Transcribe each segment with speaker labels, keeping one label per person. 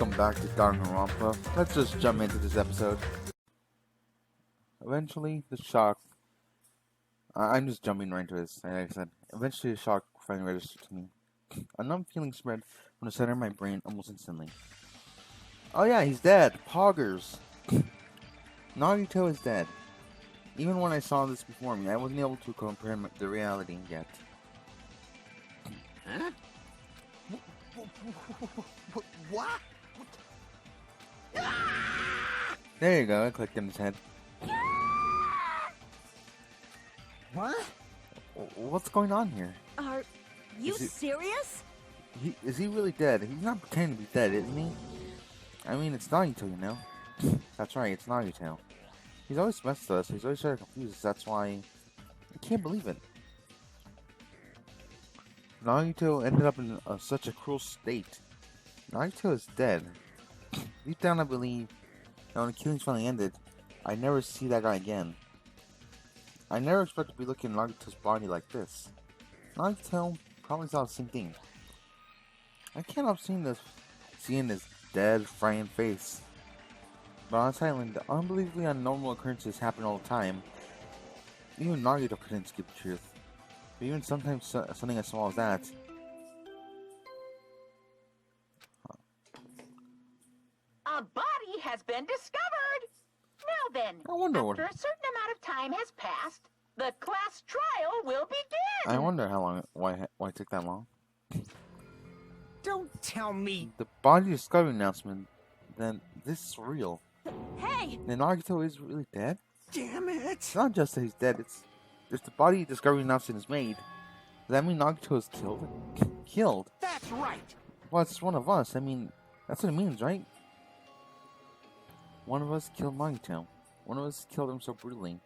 Speaker 1: Welcome back to Danganronpa. Let's just jump into this episode. Eventually, the shock... I'm just jumping right into this, like I said. Eventually, the shock finally registered to me. A numb feeling spread from the center of my brain almost instantly. Oh yeah, he's dead! Poggers! Nagito is dead. Even when I saw this before me, I wasn't able to comprehend the reality yet.
Speaker 2: Huh? What?
Speaker 1: There you go, I clicked in his head.
Speaker 2: What?
Speaker 1: What's going on here?
Speaker 3: Are you serious?
Speaker 1: Is he really dead? He's not pretending to be dead, isn't he? I mean, it's Nagito, you know? That's right, it's Nagito. He's always messed with us, he's always trying to confuse us, that's why... I can't believe it. Nagito ended up in such a cruel state. Nagito is dead. Deep down I believe that when the killings finally ended, I'd never see that guy again. I never expected to be looking at Nagito's body like this. Nagito probably saw the same thing. I can't help seeing his dead, frightened face. But on this island, unbelievably abnormal occurrences happen all the time. Even Nagito couldn't skip the truth. But even sometimes something as small as that.
Speaker 3: A body has been discovered. Now then,
Speaker 1: I wonder
Speaker 3: after a certain amount of time has passed, the class trial will begin.
Speaker 1: I wonder why it took that long.
Speaker 2: Don't tell me.
Speaker 1: The body discovery announcement. Then this is real.
Speaker 3: Hey!
Speaker 1: Then Nagito is really dead.
Speaker 2: Damn it.
Speaker 1: It's not just that he's dead. It's if the body discovery announcement is made. Does that mean Nagito is killed? Killed?
Speaker 2: That's right.
Speaker 1: Well, it's one of us. I mean, that's what it means, right? One of us killed Nagito. One of us killed him so brutally.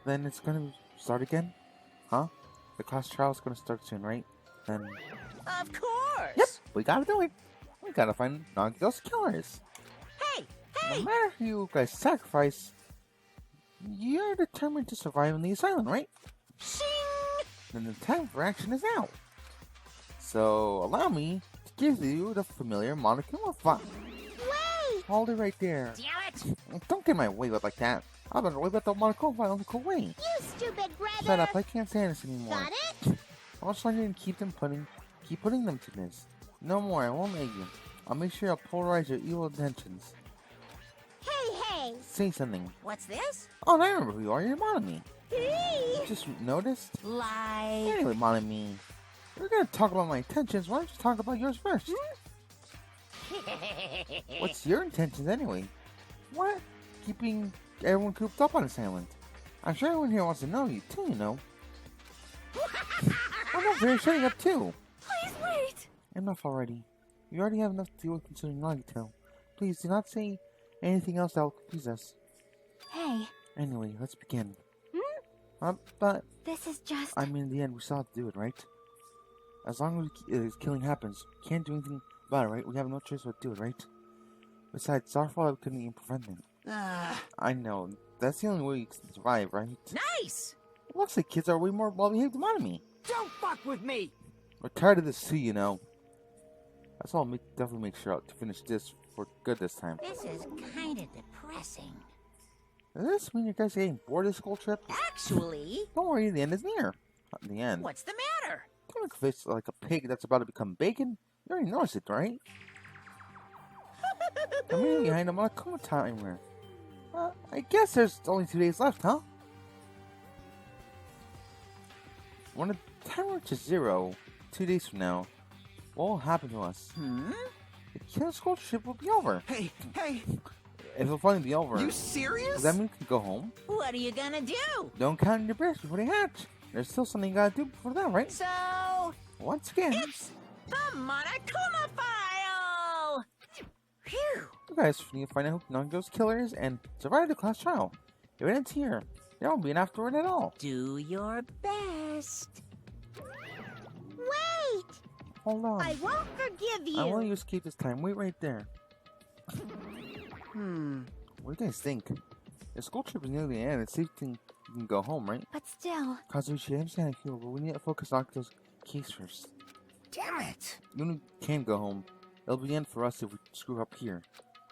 Speaker 1: Then it's gonna start again? Huh? The class trial is gonna start soon, right? Then...
Speaker 3: Of course!
Speaker 1: Yep! We gotta do it! We gotta find Nagito's killers!
Speaker 3: Hey! Hey!
Speaker 1: No matter who you guys sacrifice, you're determined to survive in the asylum, right?
Speaker 3: Shing!
Speaker 1: Then the time for action is out. So, allow me to give you the familiar Monokuma.
Speaker 3: Wait!
Speaker 1: Hold it right there.
Speaker 3: Damn it!
Speaker 1: Don't get in my way like that. I'm gonna wave at the Monokuma in the cool way.
Speaker 3: You stupid brother!
Speaker 1: Shut up, I can't stand this anymore.
Speaker 3: Got it?
Speaker 1: I'll just want you to keep putting them to this. No more, I won't make you. I'll make sure I'll polarize your evil intentions.
Speaker 3: Hey!
Speaker 1: Say something.
Speaker 3: What's this?
Speaker 1: Oh, I remember who you are. You're Monami.
Speaker 3: Hey!
Speaker 1: You just noticed?
Speaker 3: Like...
Speaker 1: Anyway, Monami, we're gonna talk about my intentions. Why don't you talk about yours first? What's your intentions anyway? What? Keeping everyone cooped up on this island. I'm sure everyone here wants to know you too, you know. Oh no, they're shutting up too.
Speaker 3: Please wait!
Speaker 1: Enough already. You already have enough to deal with concerning Nagito. Please do not say anything else that will confuse us.
Speaker 3: Hey.
Speaker 1: Anyway, let's begin. But
Speaker 3: This is just...
Speaker 1: I mean, in the end, we still have to do it, right? As long as killing happens, we can't do anything about it, right? We have no choice but to do it, right? Besides, it's our fault that we couldn't even prevent it. I know. That's the only way you can survive, right?
Speaker 3: Nice!
Speaker 1: It looks like kids are way more well-behaved than Monami.
Speaker 2: Don't fuck with me.
Speaker 1: We're tired of this too, you know. That's why I'll definitely make sure to finish this for good this time.
Speaker 3: This is kind of depressing.
Speaker 1: Does this mean you guys are getting bored of the school trip?
Speaker 3: Actually...
Speaker 1: Don't worry, the end is near. Not in the end.
Speaker 3: What's the matter?
Speaker 1: Don't look face like a pig that's about to become bacon. You already noticed it, right? I'm really behind the Monokuma timer. I guess there's only 2 days left, huh? When the timer reaches 0, 2 days from now, what will happen to us? The killing school trip will be over.
Speaker 2: Hey!
Speaker 1: If it'll finally be over,
Speaker 2: You serious?
Speaker 1: does that mean we can go home?
Speaker 3: What are you gonna do?
Speaker 1: Don't count your bricks before they hatch. There's still something you gotta do before that, right?
Speaker 3: So...
Speaker 1: Once again,
Speaker 3: It's the Monokuma file! Phew!
Speaker 1: you guys need to find out who Nagito's killer is and survive the class trial. If it ends here, there won't be an afterward at all.
Speaker 3: Do your best.
Speaker 4: Wait!
Speaker 1: Hold on.
Speaker 4: I won't forgive you.
Speaker 1: I want you to escape this time. Wait right there. What do you guys think? The school trip is near the end. It's safe to you can go home, right?
Speaker 4: But still,
Speaker 1: Kazuchi, I understand how you feel, but we need to focus on Nagito's case first.
Speaker 2: Damn it.
Speaker 1: You only can go home It'll be the end for us if we screw up here.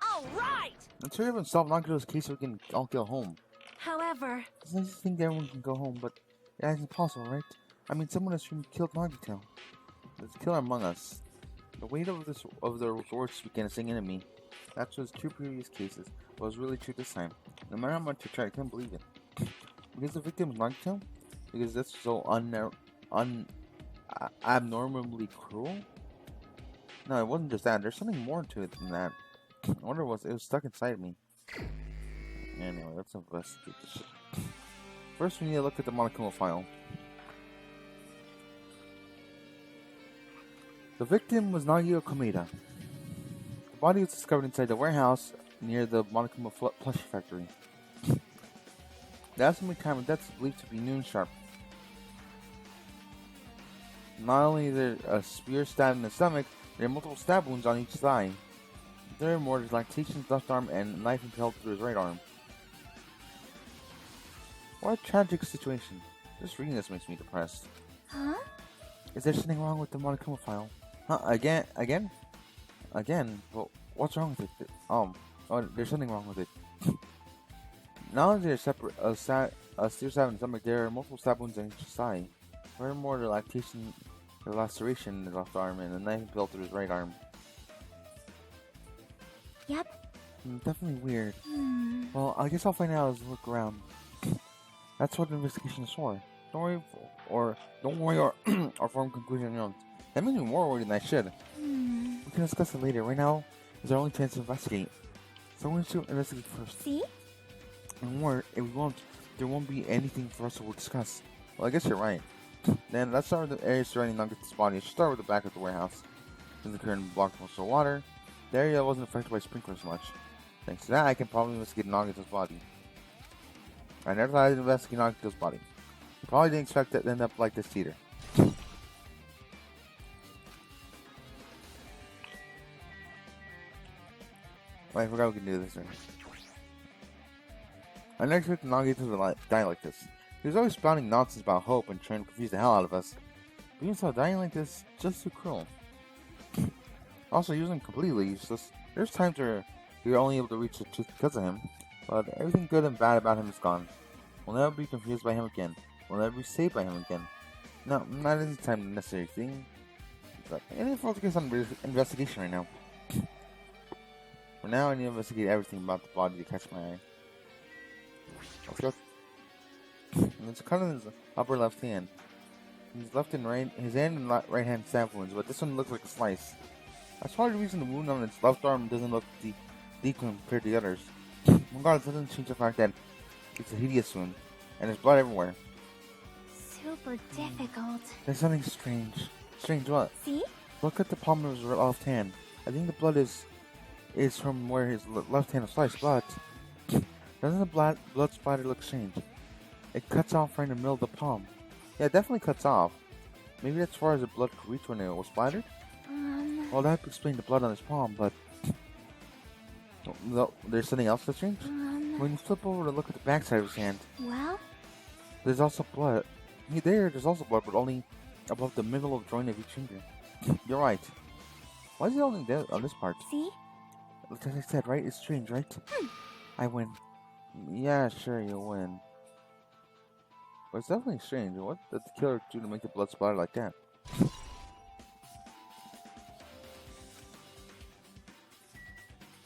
Speaker 3: All right!
Speaker 1: Let's hurry up and solve Nagito's case so we can all go home.
Speaker 4: However,
Speaker 1: It's nice to think that everyone can go home, but it isn't possible, right? I mean, someone has truly killed Nagito. There's a killer among us. The weight of the rewards weekend is sinking into me. That's was 2 previous cases, but it was really true this time. No matter how much I tried, I couldn't believe it. Because the victim was Nagito? Because that's so abnormally cruel? No, it wasn't just that. There's something more to it than that. I wonder what it was stuck inside me. Anyway, let's investigate this shit. First, we need to look at the Monokuma file. The victim was Nagito Komeda. The body was discovered inside the warehouse near the Monokuma plushie factory. The estimated time of death is believed to be noon sharp. Not only is there a spear stabbed in the stomach, there are multiple stab wounds on each thigh. Furthermore, there's lactation in his left arm and a knife impaled through his right arm. What a tragic situation. Just reading this makes me depressed.
Speaker 4: huh?
Speaker 1: Is there something wrong with the Monokuma file? Huh? Again? Well, what's wrong with it? Oh, there's something wrong with it. Not only is there a spear stab in the stomach, there are multiple stab wounds on each side. Furthermore, the laceration in his left arm and a knife impaled through his right arm.
Speaker 4: Yep.
Speaker 1: Definitely weird.
Speaker 4: Hmm.
Speaker 1: Well, I guess I'll find out as I look around. That's what the investigation is for. Don't worry or form conclusion on your own. That makes me more worried than I should. We can discuss it later. Right now is our only chance to investigate. So we should investigate first.
Speaker 4: See?
Speaker 1: And more, if we won't, there won't be anything for us to discuss. Well, I guess you're right. Then let's start with the area surrounding Nagito's body. I should start with the back of the warehouse. Since the current blocked most of the water, the area wasn't affected by sprinklers much. Thanks to that, I can probably investigate Nagito's body. I never thought I'd investigate Nagito's body. I probably didn't expect it to end up like this either. Wait, I forgot we can do this right. I never expected Nagito to die like this. He was always spouting nonsense about hope and trying to confuse the hell out of us. But even so, dying like this, just too cruel. Also, he wasn't completely useless. There's times where we were only able to reach the truth because of him, but everything good and bad about him is gone. We'll never be confused by him again. We'll never be saved by him again. No, not any time necessary thing. But I need to focus on investigation right now. For now, I need to investigate everything about the body to catch my eye. Let's go. And it's cut on his upper left hand. His left and right, his hand and right hand stab wounds, but this one looks like a slice. That's probably the reason the wound on his left arm doesn't look deep compared to the others. Regardless, it doesn't change the fact that it's a hideous wound, and there's blood everywhere.
Speaker 4: Super difficult.
Speaker 1: There's something strange. Strange what?
Speaker 4: See?
Speaker 1: Look at the palm of his left hand. I think the blood is from where his left hand is sliced, but doesn't the blood splatter look strange? It cuts off right in the middle of the palm. Yeah, it definitely cuts off. Maybe that's as far as the blood could reach when it was splattered? Well, that would explain the blood on his palm, but there's something else that's strange? When you flip over to look at the backside of his hand,
Speaker 4: Well?
Speaker 1: there's also blood. There's also blood, but only above the middle of the joint of each finger. You're right. Why is it only there on this part?
Speaker 4: See?
Speaker 1: Like I said, right? It's strange, right? I win. Yeah, sure, you win. But it's definitely strange. What did the killer do to make the blood splatter like that?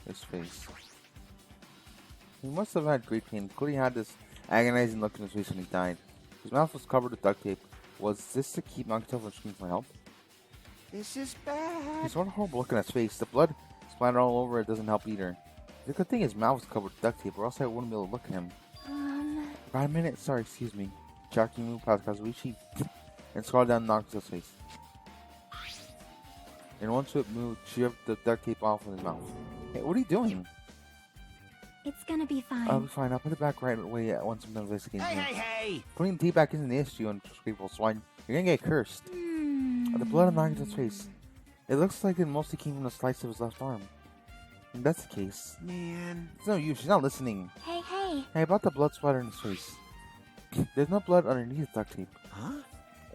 Speaker 1: His face. He must have had great pain. Clearly had this agonizing look in his face when he died. His mouth was covered with duct tape. Was this to keep Nagito from screaming for help?
Speaker 2: This is bad.
Speaker 1: He's got a horrible look on his face. The blood splattered all over it doesn't help either. The good thing his mouth was covered with duct tape, or else I wouldn't be able to look at him. About a minute, sorry, excuse me. Jackie moved past Kazuichi and scrawled down Nagito's face. In one swift move, she ripped the duct tape off with his mouth. Hey, what are you doing?
Speaker 4: It's gonna be fine.
Speaker 1: I'll be fine. I'll put it back right away once I'm done investigating.
Speaker 2: Hey!
Speaker 1: Putting the tape back isn't the issue on people swine. You're gonna get cursed. The blood on Nagito's face. It looks like it mostly came from a slice of his left arm. If that's the case,
Speaker 2: Man.
Speaker 1: it's no use. She's not listening.
Speaker 4: Hey.
Speaker 1: Hey, about the blood splatter in his face. There's no blood underneath the duct tape.
Speaker 2: Huh?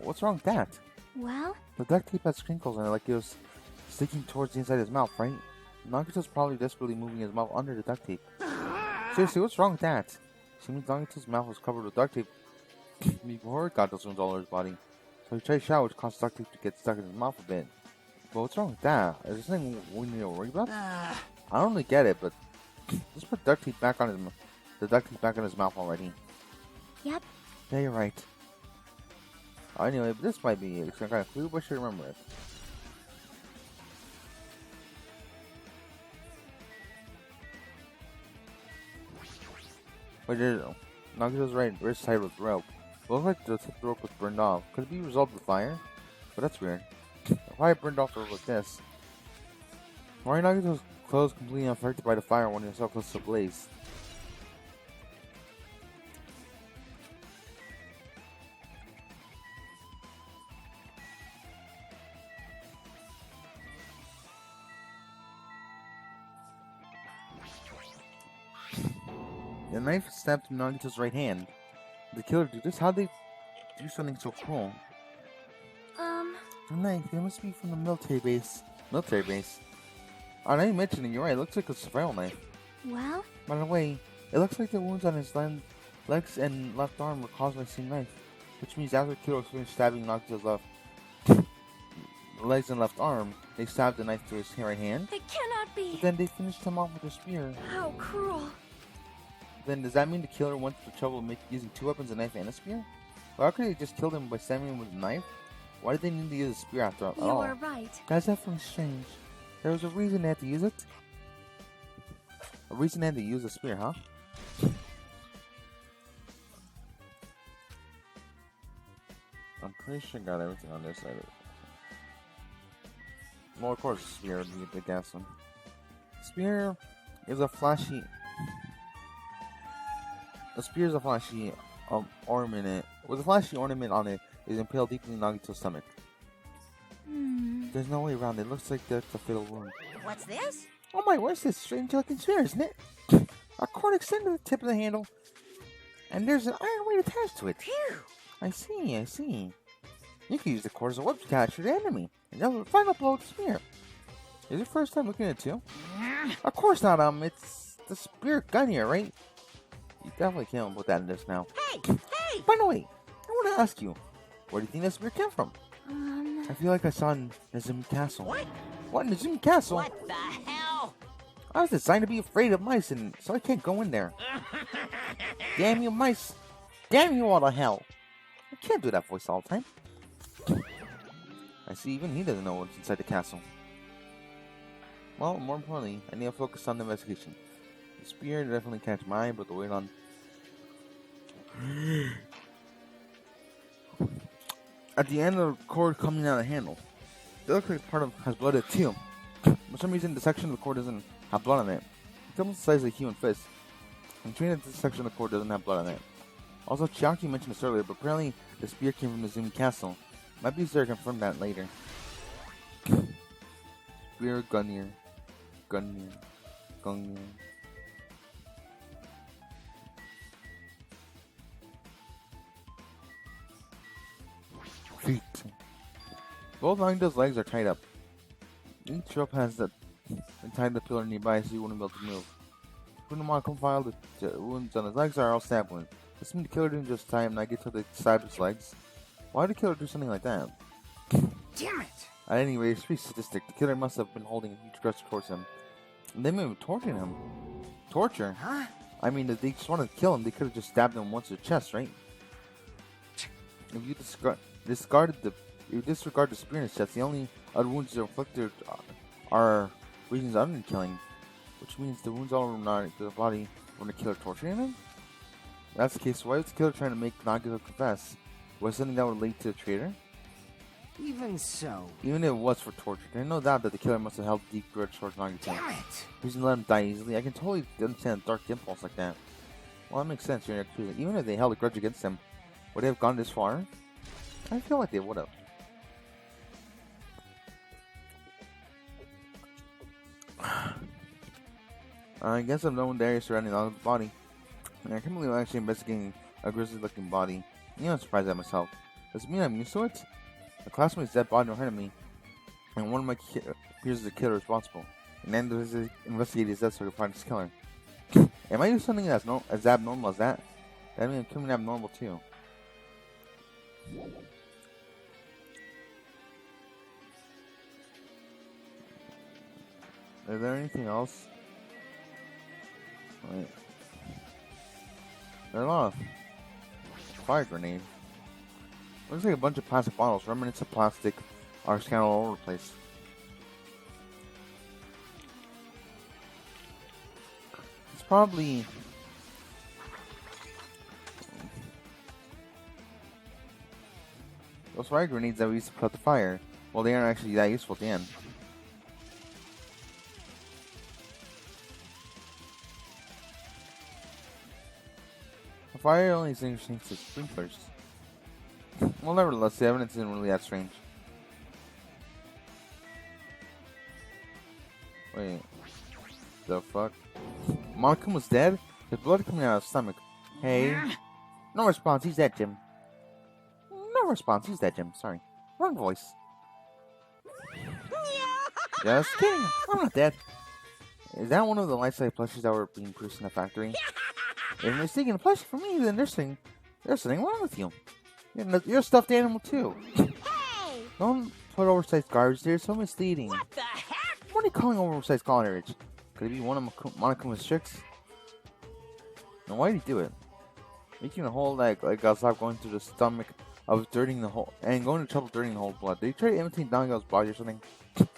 Speaker 1: What's wrong with that?
Speaker 4: Well?
Speaker 1: The duct tape has crinkles on it like it was sticking towards the inside of his mouth, right? Nagito's probably desperately moving his mouth under the duct tape. Seriously, what's wrong with that? She means Nagito's mouth was covered with duct tape before it got those wounds all over his body. So he tried to shower, which caused duct tape to get stuck in his mouth a bit. But what's wrong with that? Is there something we need to worry about? I don't really get it, but just put duct tape back on the duct tape back in his mouth already.
Speaker 4: Yep.
Speaker 1: Yeah, you're right. Anyway, but this might be it. It's kind of clue, but I should remember it. Wait, Nagito's right wrist tied with rope. It looks like the tip of the rope was burned off. Could it be a result of the fire? But that's weird. Why it burned off the rope like this? Why are Nagito's clothes completely unaffected by the fire when he so close to the blaze? The knife snapped in Nagito's right hand. The killer do this? How'd they do something so cruel? The knife, it must be from the military base. Military base? Oh, now you mentioned it, you're right. It looks like a survival knife.
Speaker 4: Well?
Speaker 1: By the way, it looks like the wounds on his legs and left arm were caused by the same knife. Which means after the killer finished stabbing Nagito's legs and left arm, they stabbed the knife to his right hand.
Speaker 4: It cannot be!
Speaker 1: But then they finished him off with a spear.
Speaker 4: How cruel!
Speaker 1: Then does that mean the killer went to trouble using two weapons, a knife and a spear? Well, how could they just killed him by stabbing him with a knife? Why did they need to use a spear after all?
Speaker 4: You are right.
Speaker 1: That's definitely strange. There was a reason they had to use it? A reason they had to use a spear, huh? I'm pretty sure I got everything on this side of it. Well, of course, spear would be the gas one. Spear is a flashy... A spear is a flashy ornament. With a flashy ornament on it is impaled deeply in Nagito's stomach. There's no way around it. Looks like that's a fatal wound.
Speaker 2: What's this?
Speaker 1: Oh my, what's this strange looking spear, isn't it? A cord extended to the tip of the handle, and there's an iron weight attached to it.
Speaker 2: Phew!
Speaker 1: I see. You can use the cord as a whip to capture the enemy, and that will final blow with the spear. Is it your first time looking at it too? Of course not, it's the spear gun here, right? You definitely can't put that in this now.
Speaker 2: Hey!
Speaker 1: By the way, I want to ask you, where do you think that spear came from? I feel like I saw it in Nezumi Castle. What, Nezumi Castle?
Speaker 2: What the hell?
Speaker 1: I was designed to be afraid of mice, and so I can't go in there. Damn you, mice! Damn you all to hell! I can't do that voice all the time. I see, even he doesn't know what's inside the castle. Well, more importantly, I need to focus on the investigation. The spear definitely catch my eye, but the weight on... At the end of the cord coming out of the handle, it looks like part of has blood in it too. For some reason, the section of the cord doesn't have blood on it. It's almost the size of a human fist. I'm trained that this section of the cord doesn't have blood on it. Also, Chiaki mentioned this earlier, but apparently the spear came from the Nezumi Castle. Might be easier to confirm that later. Spear, Gunir. Feet. Both Nagito's legs are tied up. Each rope has been tied to the pillar nearby so he wouldn't be able to move. Funimon compiled the wounds on his legs are all stab wounds. This means the killer didn't just tie him Nagito to stab his legs. Why did the killer do something like that?
Speaker 2: Damn it!
Speaker 1: At any rate, it's pretty sadistic. The killer must have been holding a huge grudge towards him. And they may have tortured him. Torture?
Speaker 2: Huh?
Speaker 1: I mean, if they just wanted to kill him, they could have just stabbed him once in the chest, right? If you disregard the spear in his chest, the only other wounds that are inflicted are reasons other than killing, which means the wounds all over the body when the killer torturing him. If that's the case, why was the killer trying to make Nagito confess? Was something that would lead to a traitor?
Speaker 2: Even so.
Speaker 1: Even if it was for torture, there's no doubt that the killer must have held deep grudge towards Nagito.
Speaker 2: Damn it!
Speaker 1: He doesn't let him die easily. I can totally understand a dark impulse like that. Well, that makes sense. Even if they held a grudge against him, would they have gone this far? I feel like they would have. I guess I'm done with the area surrounding the body. I can't believe I'm actually investigating a grisly-looking body. I'm surprised at myself. Does it mean I'm used to it? The classmate's dead body don't hurt me. and one of my peers is the killer responsible. And then there's investigate his death so I can find his killer. Am I doing something as abnormal as that? That means I'm becoming abnormal too. Is there anything else? Wait. There are a lot of fire grenades. Looks like a bunch of plastic bottles, remnants of plastic are scattered all over the place. It's probably those fire grenades that we used to put out the fire. Well, they aren't actually that useful at the end. The fire only is interesting to sprinklers. Well, nevertheless, the evidence isn't really that strange. Wait. The fuck? Monakuma's dead? His blood coming out of his stomach. Hey. No response, he's dead, Jim. No response, he's dead, Jim. Sorry. Wrong voice. Just kidding. I'm not dead. Is that one of the life-size plushies that were being produced in the factory? If you're mistaken a plushie for me, then there's something wrong with you. You're a stuffed animal too.
Speaker 4: Hey!
Speaker 1: Don't put oversized garbage there, it's so misleading.
Speaker 2: What the heck?
Speaker 1: What are you calling oversized garbage? Could it be one of Monakuma's tricks? And why did he do it? Making the whole like I'll stop going through the stomach of dirtying the whole and going to trouble dirtying the whole blood. Did he try to imitate Danganronpa's body or something?
Speaker 2: What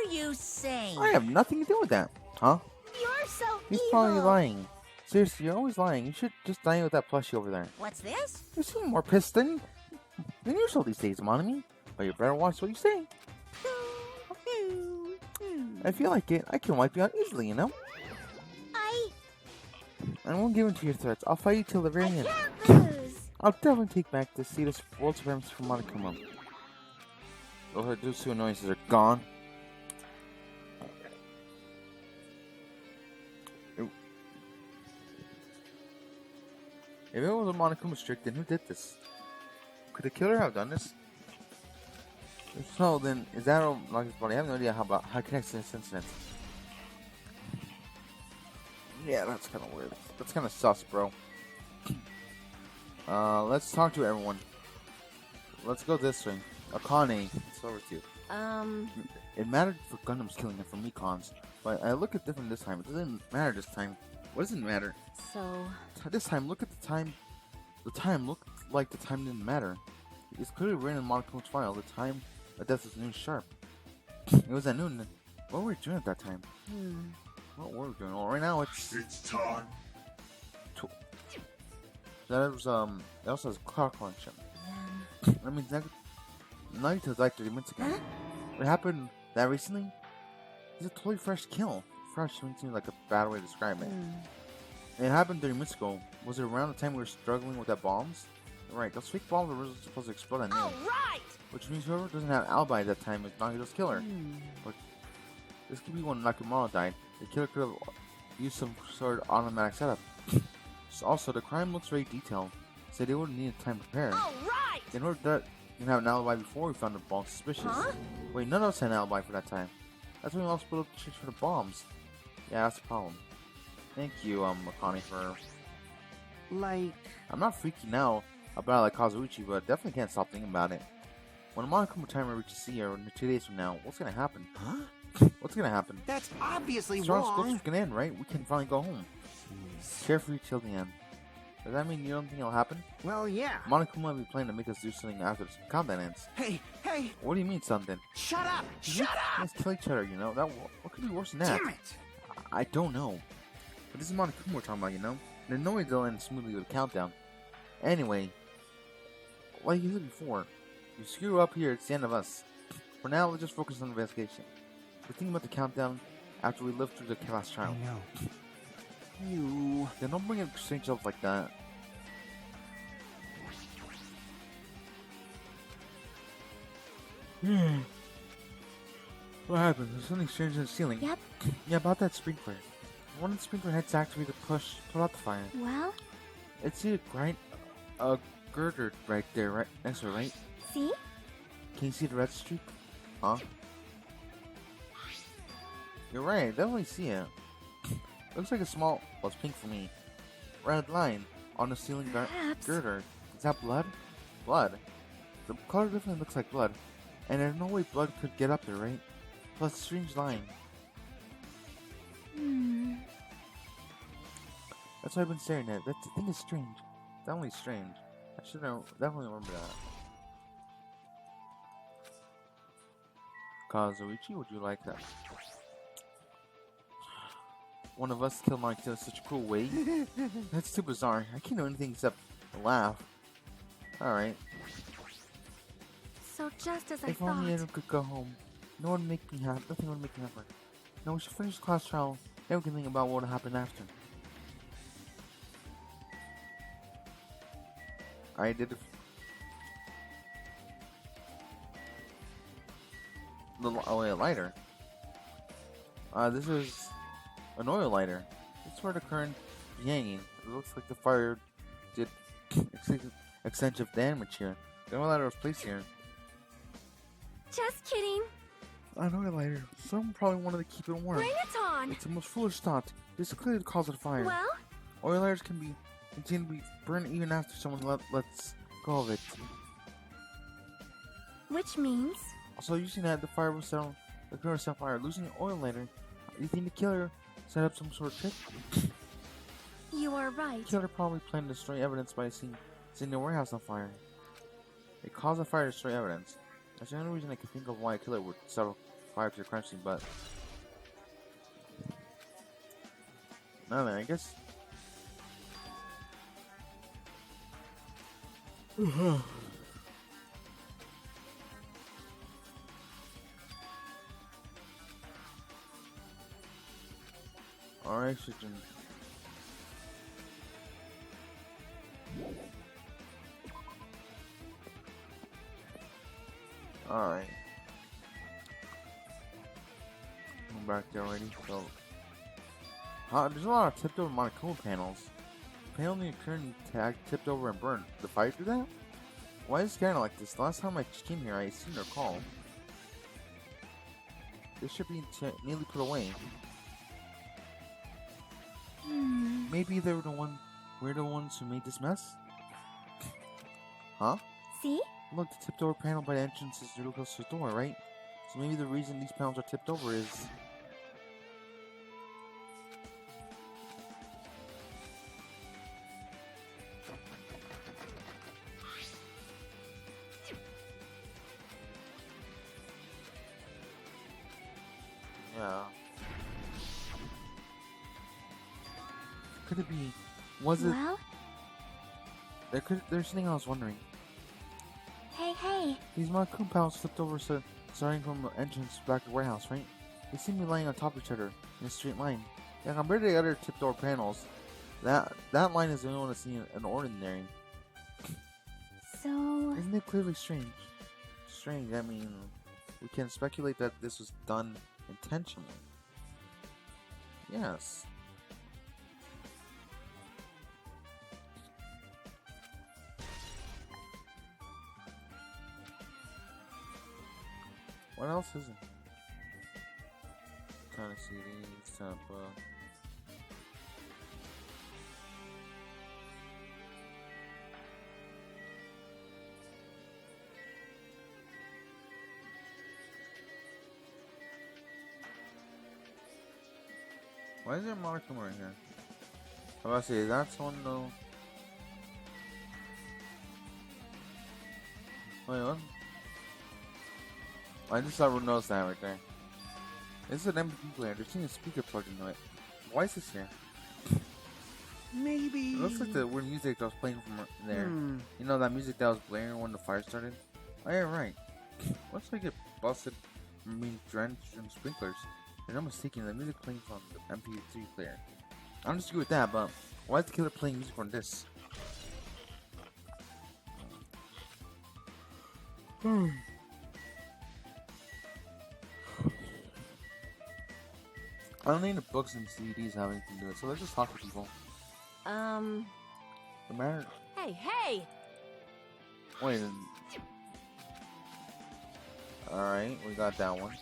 Speaker 2: are you saying?
Speaker 1: I have nothing to do with that. Huh?
Speaker 4: You're so
Speaker 1: He's
Speaker 4: evil.
Speaker 1: probably lying. Seriously, you're always lying. You should just dine with that plushie over there.
Speaker 2: What's this?
Speaker 1: You seem more pissed than usual these days, Monami. But you better watch what you say. I feel like it. I can wipe you out easily, you know? I won't give in to your threats. I'll fight you till the very end.
Speaker 4: Can't lose.
Speaker 1: I'll definitely take back the seat of world supremacy from Monokuma. Those two annoyances are gone. If it was a Monokuma trick, then who did this? Could the killer have done this? If so, then is that Nagi's body? I have no idea how it connects to this incident. Yeah, that's kind of weird. That's kind of sus, bro. Let's talk to everyone. Let's go this way. Akane, it's over to you. It mattered for Gundam's killing it from Mekons, but I look at different this time. It doesn't matter this time. What does it matter?
Speaker 4: So,
Speaker 1: This time, look at the time. The time looked like the time didn't matter. It's clearly written in Monokuma's file. The time of death was noon sharp. It was at noon. What were we doing at that time? What were we doing? Well, right now it's
Speaker 5: time.
Speaker 1: That was it also has a clock function. That means Nagito died 30 minutes ago.
Speaker 4: Huh?
Speaker 1: What happened that recently? It's a totally fresh kill. Fresh seems like a bad way to describe it. It happened 30 minutes ago. Was it around the time we were struggling with that bombs? Right, those fake bombs were supposed to explode at noon.
Speaker 2: All right.
Speaker 1: Which means whoever doesn't have an alibi at that time is Nagito's killer. But this could be when Nakamura died. The killer could have used some sort of automatic setup. Also, the crime looks very detailed, so they would need time to prepare.
Speaker 2: All right.
Speaker 1: In order that we can have an alibi before we found the bomb suspicious.
Speaker 4: Huh?
Speaker 1: Wait, none of us had an alibi for that time. That's when we all split up the chicks for the bombs. Yeah, that's the problem. Thank you, Akane, for...
Speaker 2: Like,
Speaker 1: I'm not freaking out about like Kazuichi, but definitely can't stop thinking about it. When Monokuma timer reaches Sea 2 days from now, what's gonna happen?
Speaker 2: huh?
Speaker 1: What's gonna happen?
Speaker 2: That's obviously
Speaker 1: Strong
Speaker 2: wrong.
Speaker 1: Sculpture's gonna end, right? We can finally go home. Carefree till the end. Does that mean you don't think it'll happen?
Speaker 2: Well, yeah.
Speaker 1: Monokuma might be planning to make us do something after the combat ends.
Speaker 2: Hey, hey,
Speaker 1: What do you mean something?
Speaker 2: shut up! Shut up!
Speaker 1: Let's kill each other, you know? What could be worse than that?
Speaker 2: Damn it!
Speaker 1: I don't know. But this is Monokuma we're talking about, you know? There's no way they'll end smoothly with a countdown. Anyway, like you said before, you screw up here, it's the end of us. For now, let's just focus on the investigation. We're thinking about the countdown after we live through the class trial.
Speaker 2: I know. You...
Speaker 1: Then don't bring up strange stuff like that. What happened? There's something strange in the ceiling.
Speaker 4: Yep.
Speaker 1: Yeah, about that sprinkler. One of the sprinkler heads activated to put out the fire.
Speaker 4: Well,
Speaker 1: It's a girder right there, right next to her, right?
Speaker 4: see?
Speaker 1: Can you see the red streak? Huh? You're right, I definitely see it. Looks like a small, well, it's pink for me, red line on the ceiling
Speaker 4: Perhaps.
Speaker 1: girder. Is that blood? Blood? The color definitely looks like blood. And there's no way blood could get up there, right? Plus, strange line. That's what I've been staring at. That thing is strange. Definitely strange. I should know. Definitely remember that. Kazuichi, would you like that? One of us killed Nagito in such a cruel way. That's too bizarre. I can't do anything except laugh. Alright.
Speaker 4: So just as I
Speaker 1: If only
Speaker 4: thought.
Speaker 1: anyone could go home. No one would make me happy. Nothing would make me happy. Now we should finish the class trial. Then we can think about what would happen after. I did the lighter. This is an oil lighter. This is where the current is hanging. It looks like the fire did extensive damage here. The oil lighter was placed here.
Speaker 4: Just kidding.
Speaker 1: An oil lighter. Someone probably wanted to keep it warm.
Speaker 4: Bring it on.
Speaker 1: It's the most foolish thought. This is clearly the cause of the fire.
Speaker 4: Well,
Speaker 1: Oil lighters can be continue to be burned even after someone lets go of it.
Speaker 4: which means
Speaker 1: Also, using that, the fire will set on the killer set fire. Losing an oil lighter, you think the killer set up some sort of trick?
Speaker 4: you are right.
Speaker 1: The killer probably planned to destroy evidence by setting the warehouse on fire. It caused the fire to destroy evidence. That's the only reason I can think of why a killer would set a fire to the crime scene, but no, then I guess. Alright, Shijin. Alright. I'm back there already. So, there's a lot of tipped over Monokuma panels. Panel in the current tag tipped over and burned. The fire do that? Why is it scanning like this? The last time I came here, I seemed to recall. This should be nearly put away. Maybe we're the ones who made this mess? Huh?
Speaker 4: See?
Speaker 1: Look, the tipped over panel by the entrance is really close to the door, right? So maybe the reason these panels are tipped over is... Yeah. Could it be... Was it...
Speaker 4: Well,
Speaker 1: There's something I was wondering.
Speaker 4: hey.
Speaker 1: These Monokuma panels flipped over starting from the entrance back to the warehouse, right? They seem to be lying on top of each other in a straight line. Yeah, compared to the other tipped over panels, that line is the only one that's seen an ordinary.
Speaker 4: So,
Speaker 1: Isn't it clearly strange? Strange, I mean, we can speculate that this was done intentionally. Yes. What else is it? Kind of CDs, Why is there a Monokuma right here? I'm about to say, that's one though. Wait, what? I just thought we noticed that right there. This is an MP player. There's a speaker plugged into it. Why is this here?
Speaker 2: Maybe.
Speaker 1: It looks like the weird music that was playing from there. You know that music that was blaring when the fire started? Oh yeah, right. Looks like it busted from being drenched in sprinklers. There's no mistaking the music playing from the MP3 player. I don't disagree with that, but why is the killer playing music from this? I don't think the books and CDs have anything to do with it, so let's just talk to people. No matter.
Speaker 5: Hey!
Speaker 1: Wait. Alright, we got that one.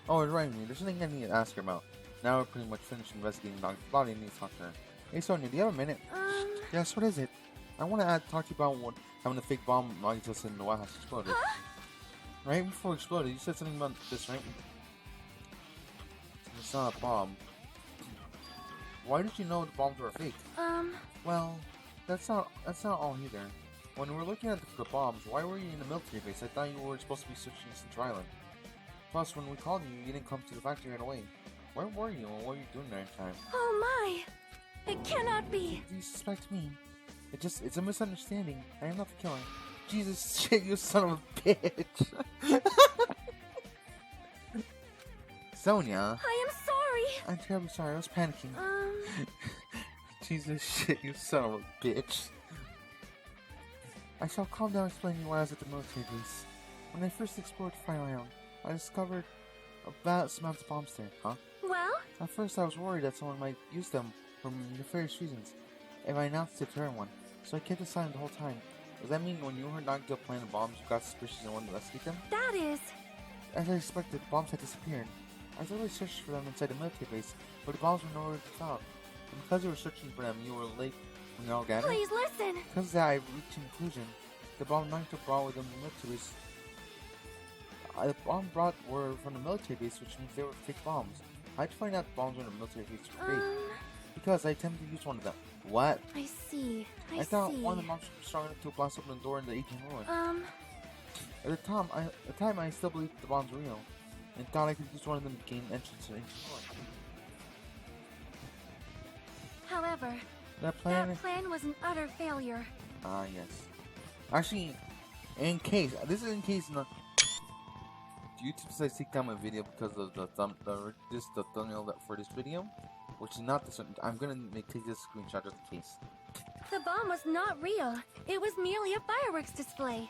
Speaker 1: Oh, it's right, there's something I need to ask her about. Now we're pretty much finished investigating Dr. Body and need to talk to her. Hey Sonia, do you have a minute? Yes, what is it? I want to talk to you about what having a fake bomb Nagito said in the White House exploded.
Speaker 4: Huh?
Speaker 1: Right before it exploded, you said something about this, right? It's not a bomb. Why did you know the bombs were fake? Well, that's not all either. When we were looking at the bombs, why were you in the military base? I thought you were supposed to be searching Central Island. Plus, when we called you, you didn't come to the factory right away. Where were you and what were you doing there in time?
Speaker 4: Oh my! It cannot be!
Speaker 1: Do you suspect me? It's a misunderstanding. I am not the killer. Jesus shit, you son of a bitch! Sonia!
Speaker 4: I am sorry!
Speaker 1: I'm terribly sorry, I was panicking. Jesus shit, you son of a bitch. I shall calm down explaining why I was at the military base. When I first explored Fire Island, I discovered a vast amount of bombs there, huh?
Speaker 4: Well?
Speaker 1: At first I was worried that someone might use them for nefarious reasons, if I announced it to everyone, so I kept it silent the whole time. Does that mean when you heard Nagito planning the bombs, you got suspicious and wanted to investigate them?
Speaker 4: That is...
Speaker 1: As I expected, the bombs had disappeared. I thoroughly searched for them inside the military base, but the bombs were nowhere to be found. And because you were searching for them, you were late when you all gathered.
Speaker 4: Please listen!
Speaker 1: Because of that, I reached a conclusion. The bomb Nagito brought with him the military base. The bomb brought were from the military base, which means they were fake bombs. I had to find out the bombs were in the military base were fake. Because I attempted to use one of them. What?
Speaker 4: I see.
Speaker 1: I thought one of the bombs was strong enough to blast open the door in the 18 ruin. At the time, I still believed the bombs were real, and thought I could use one of them to gain entrance to the 18 ruin.
Speaker 4: However,
Speaker 1: That plan
Speaker 4: was an utter failure.
Speaker 1: Ah, yes. Actually, this is in case YouTube says take down my video because of the thumbnail for this video, which is not this one. I'm gonna take this screenshot just in case.
Speaker 4: The bomb was not real. It was merely a fireworks display.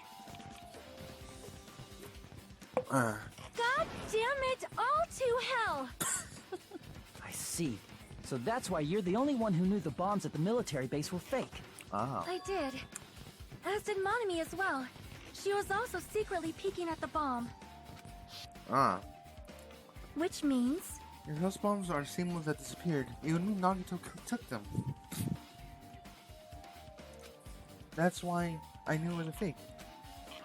Speaker 4: God damn it all to hell!
Speaker 5: I see. So that's why you're the only one who knew the bombs at the military base were fake.
Speaker 1: Ah.
Speaker 4: I did. As did Monami as well. She was also secretly peeking at the bomb.
Speaker 1: Ah.
Speaker 4: Which means...
Speaker 1: If those bombs are the same ones that disappeared, it would mean Nagito took them. That's why I knew it was a fake.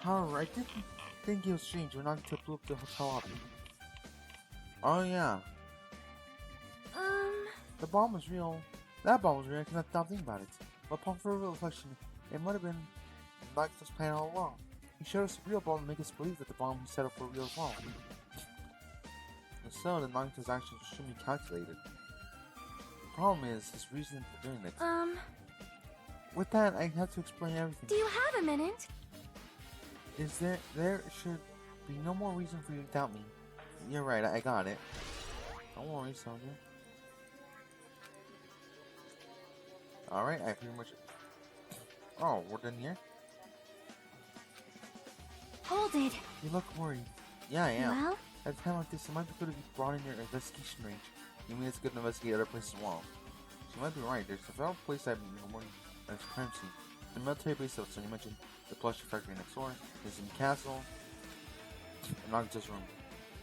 Speaker 1: However, I didn't think it was strange when Nagito blew up the hotel lobby. Oh yeah. The bomb was real. That bomb was real, I cannot stop thinking about it. But upon further reflection, it might have been Nagito's plan all along. He showed us the real bomb to make us believe that the bomb he set up for real as well. And so, the Nagito's actions were extremely calculated. The problem is his reason for doing it. With that, I have to explain everything.
Speaker 4: Do you have a minute?
Speaker 1: There should be no more reason for you to doubt me. You're right, I got it. Don't worry, Sonia. Alright, I pretty much... Oh, we're done here?
Speaker 4: Hold it.
Speaker 1: You look worried. Yeah, I am.
Speaker 4: Well?
Speaker 1: At a time like this, it might be good if you brought in your investigation range. You mean it's good to investigate other places as well. So you might be right, there's several places I've been more than crime scene. The military base, so you mentioned the plushie factory next door, there's the castle, and Nagito's room.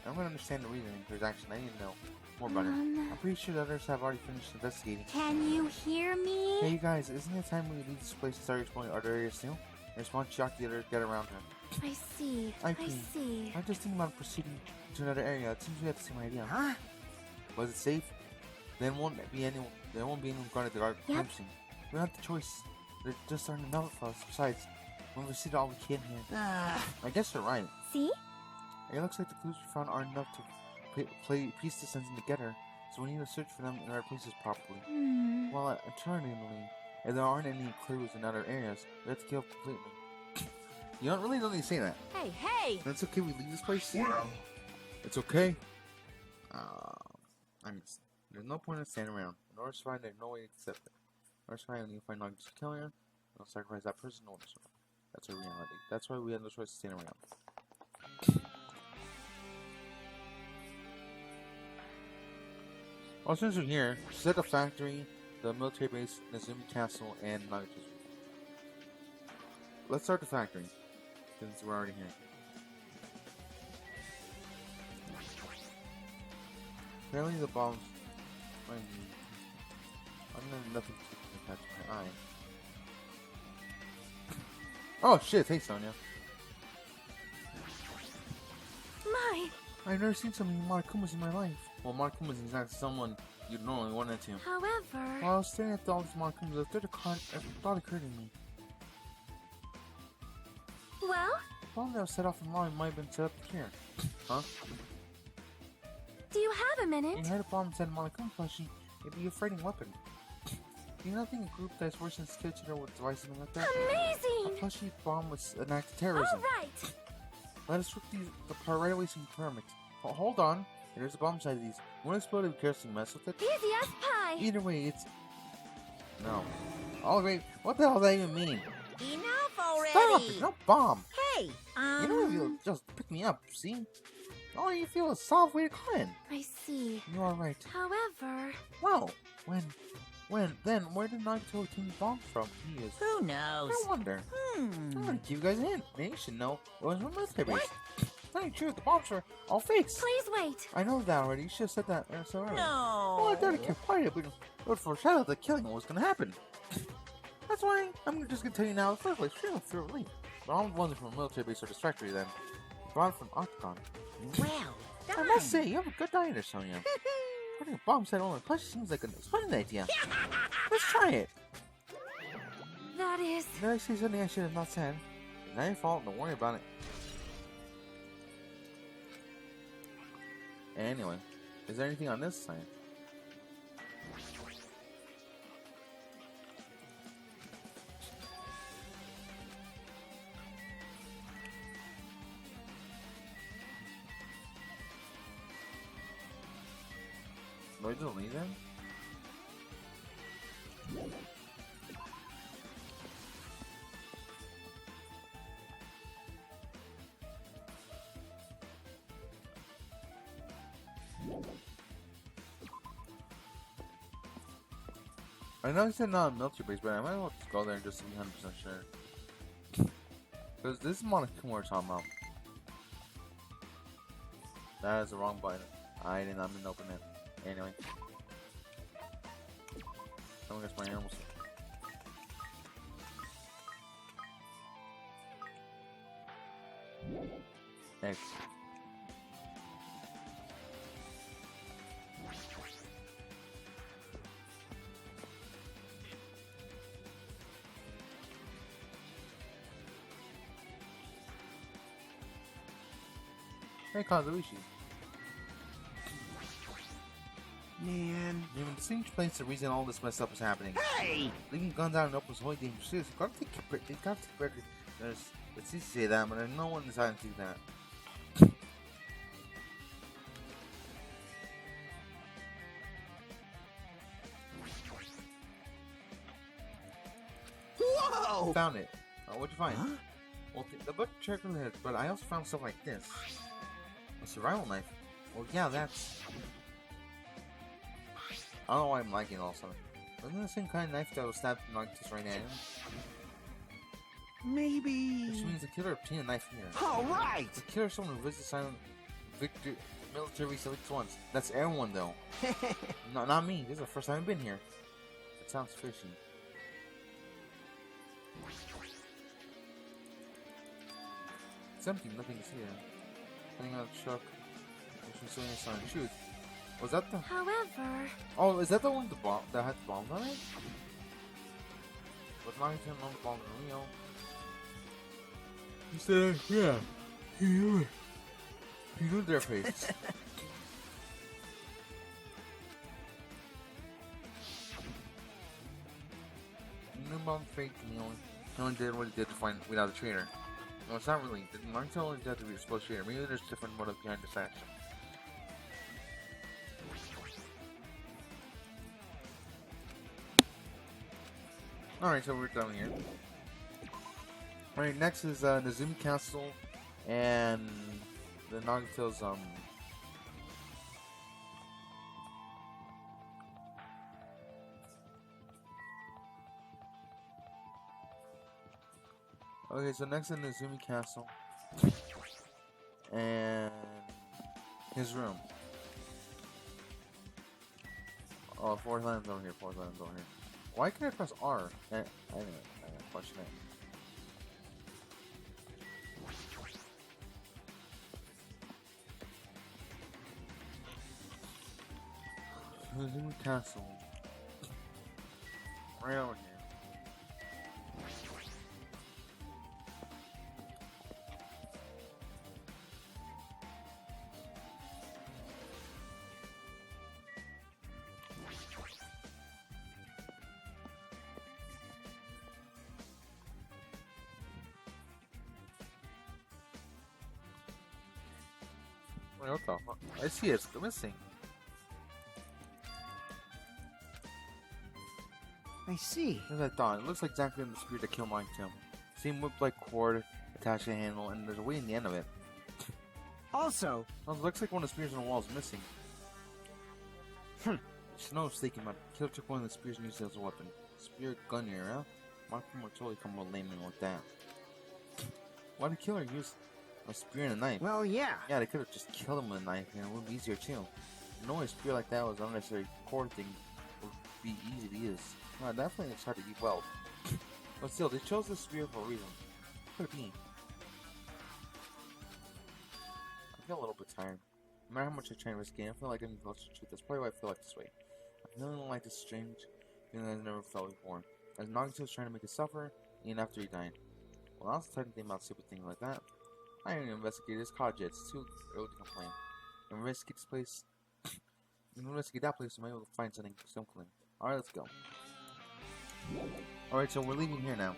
Speaker 1: I'm gonna understand the reasoning for his action. I need to know more about it. I'm pretty sure the others have already finished investigating.
Speaker 4: Can you hear me?
Speaker 1: Hey you guys, isn't it time we leave this place and start exploring other areas too? There's one shot to get around her.
Speaker 4: I see. I see.
Speaker 1: I'm just thinking about proceeding to another area. It seems we have the same idea. Huh? Was it safe? There won't be anyone guarded the crime scene. We don't have the choice. They're just starting to melt for us. Besides, when we see all we can here. I guess you're right.
Speaker 4: See?
Speaker 1: It looks like the clues we found aren't enough to piece the sense together, so we need to search for them in our places properly. Well, alternatively, if there aren't any clues in other areas, we have to give up completely. You don't really need to say that.
Speaker 4: Hey, hey!
Speaker 1: That's okay, we leave this place? It's okay. I missed. There's no point in standing around. In order to survive, there's no way to accept it. In order to survive, you find Nagito's killer, and I'll sacrifice that person in order to survive. That's a reality. That's why we have no choice to stand around. Well, since we're here, set the factory, the military base, Nezumi Castle, and Nagito's room. Let's start the factory, since we're already here. Apparently the bombs find me. I'm not nothing to catch my eye. Oh shit, hey Sonia.
Speaker 4: My,
Speaker 1: I've never seen so many Markumas in my life. Well, Markumas is not someone you'd normally run into.
Speaker 4: however...
Speaker 1: While I was staring at all these Markumas, a thought occurred to me.
Speaker 4: Well,
Speaker 1: The bomb that was set off in Lolly might have been set up here. Huh?
Speaker 4: do you have a minute?
Speaker 1: You heard a bomb set in Monokuma plushie, it'd be a frightening weapon. Do you not think a group that's worse than Sketcher would devise something like that? A
Speaker 4: Amazing!
Speaker 1: plushie bomb was an act of terrorism.
Speaker 4: Alright!
Speaker 1: Let us rip the part right away so we can confirm it. Oh, hold on. There's a bomb side of these. Won't explode if you carelessly mess with it.
Speaker 4: Easy as pie!
Speaker 1: Either way, it's... No. All right, what the hell does that even mean?
Speaker 6: Enough already!
Speaker 1: Stop! It's no bomb!
Speaker 6: Hey,
Speaker 1: You know if you'll just pick me up, see? All you feel is soft way to come in.
Speaker 4: I see.
Speaker 1: You are right.
Speaker 4: However...
Speaker 1: Well, then, where did Nagito obtain the bomb from? He is...
Speaker 6: who knows?
Speaker 1: I wonder. I'm gonna give you guys a hint. Maybe you should know it was from military base. Tell you the truth, the bombs are all fakes.
Speaker 4: Please wait!
Speaker 1: I know that already. You should have said that so earlier.
Speaker 6: No.
Speaker 1: Well, I thought it kept quiet, but it would foreshadow the killing what was gonna happen. That's why I'm just gonna tell you now in the first place. Feel relief. The bomb wasn't from a military base or distractory then. Brought from Octagon.
Speaker 6: Well
Speaker 1: I
Speaker 6: done.
Speaker 1: must say, you have a good eye there, Sonia. Putting a bomb set on a plush seems like a splendid idea. Let's try it.
Speaker 4: That is...
Speaker 1: Did I say something I should have not said? It's not your fault, don't worry about it. Anyway, is there anything on this side? Do I just leave them? I know he said not a military base, but I might as well just go there and just to be 100% sure. Because this is Monokuma we're talking about. That is the wrong button. I did not mean to open it. Anyway. Someone gets my animals. X. Hey, Kazuishi.
Speaker 2: Man.
Speaker 1: Even the same explains the reason all this messed up is happening.
Speaker 2: Hey!
Speaker 1: Leaving guns out in open is wholly dangerous. They gotta take better. It's easy to say that, but there's no one decided to do that.
Speaker 2: Whoa!
Speaker 1: Found it. What'd you find?
Speaker 2: Huh?
Speaker 1: Well, the book checked on it, but I also found stuff like this. A survival knife. Well, yeah, that's... I don't know why I'm liking it all of a sudden. Wasn't it the same kind of knife that was stabbed in Nagito's right hand?
Speaker 2: Maybe...
Speaker 1: Which means the killer obtained a knife here.
Speaker 2: Alright!
Speaker 1: The killer is someone who visits silent military base at least once. That's everyone though. No, not me. This is the first time I've been here. It sounds fishy. It's empty, nothing is here. Hanging out the truck. Which was saying sign. Shoot. Was that the...
Speaker 4: However...
Speaker 1: Oh, is that the one with the bomb that had the bombs on it? Was Nagito on the bomb in Rio? He said, yeah. He knew it. He knew their face. No bomb fake, he only did what he did to find without a traitor. No, it's not really. Nagito only did to be exposed traitor. Maybe there's a different motive behind this action. Alright, so we're done here. Alright, next is Nezumi Castle and the Nagito's okay, so next is Nezumi Castle and his room. Oh, fourth land's over here. Fourth land's over here. Why can't I press R? I gotta question it. New castle. Right over here. Wait, what the fuck? I see it's missing.
Speaker 2: I see.
Speaker 1: As I thought, it looks like exactly the spear that killed Nagito. Same whip-like cord attached to the handle, and there's a way in the end of it.
Speaker 2: Also,
Speaker 1: Well, it looks like one of the spears on the wall is missing. There's no mistaking about it. The killer took one of the spears and used it as a weapon. Spear gun here, huh? Markham would totally come with layman like that. Why did the killer use a spear and a knife?
Speaker 2: well, yeah.
Speaker 1: Yeah, they could have just killed him with a knife, and it would be easier too. Knowing a spear like that was an unnecessary cord thing would be easy to use. No, definitely it's hard to eat well. But still, they chose this spear for a reason. Could it be? I feel a little bit tired. No matter how much I try to risk it, I feel like I'm close to the truth. That's probably why I feel like this way. I'm feeling like this strange feeling I've never felt before. As Nagito was trying to make us suffer, even after he died. Well, I was starting to think about stupid things like that. I didn't investigate this cottage yet. It's too early to complain. Investigate this place. Investigate that place, so maybe we'll find something simpler. Alright, let's go. Alright, so we're leaving here now.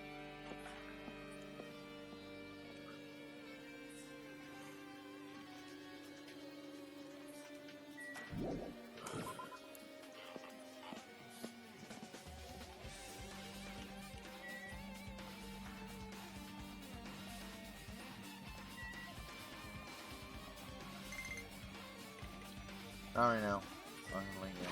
Speaker 1: Alright now. I'm laying it.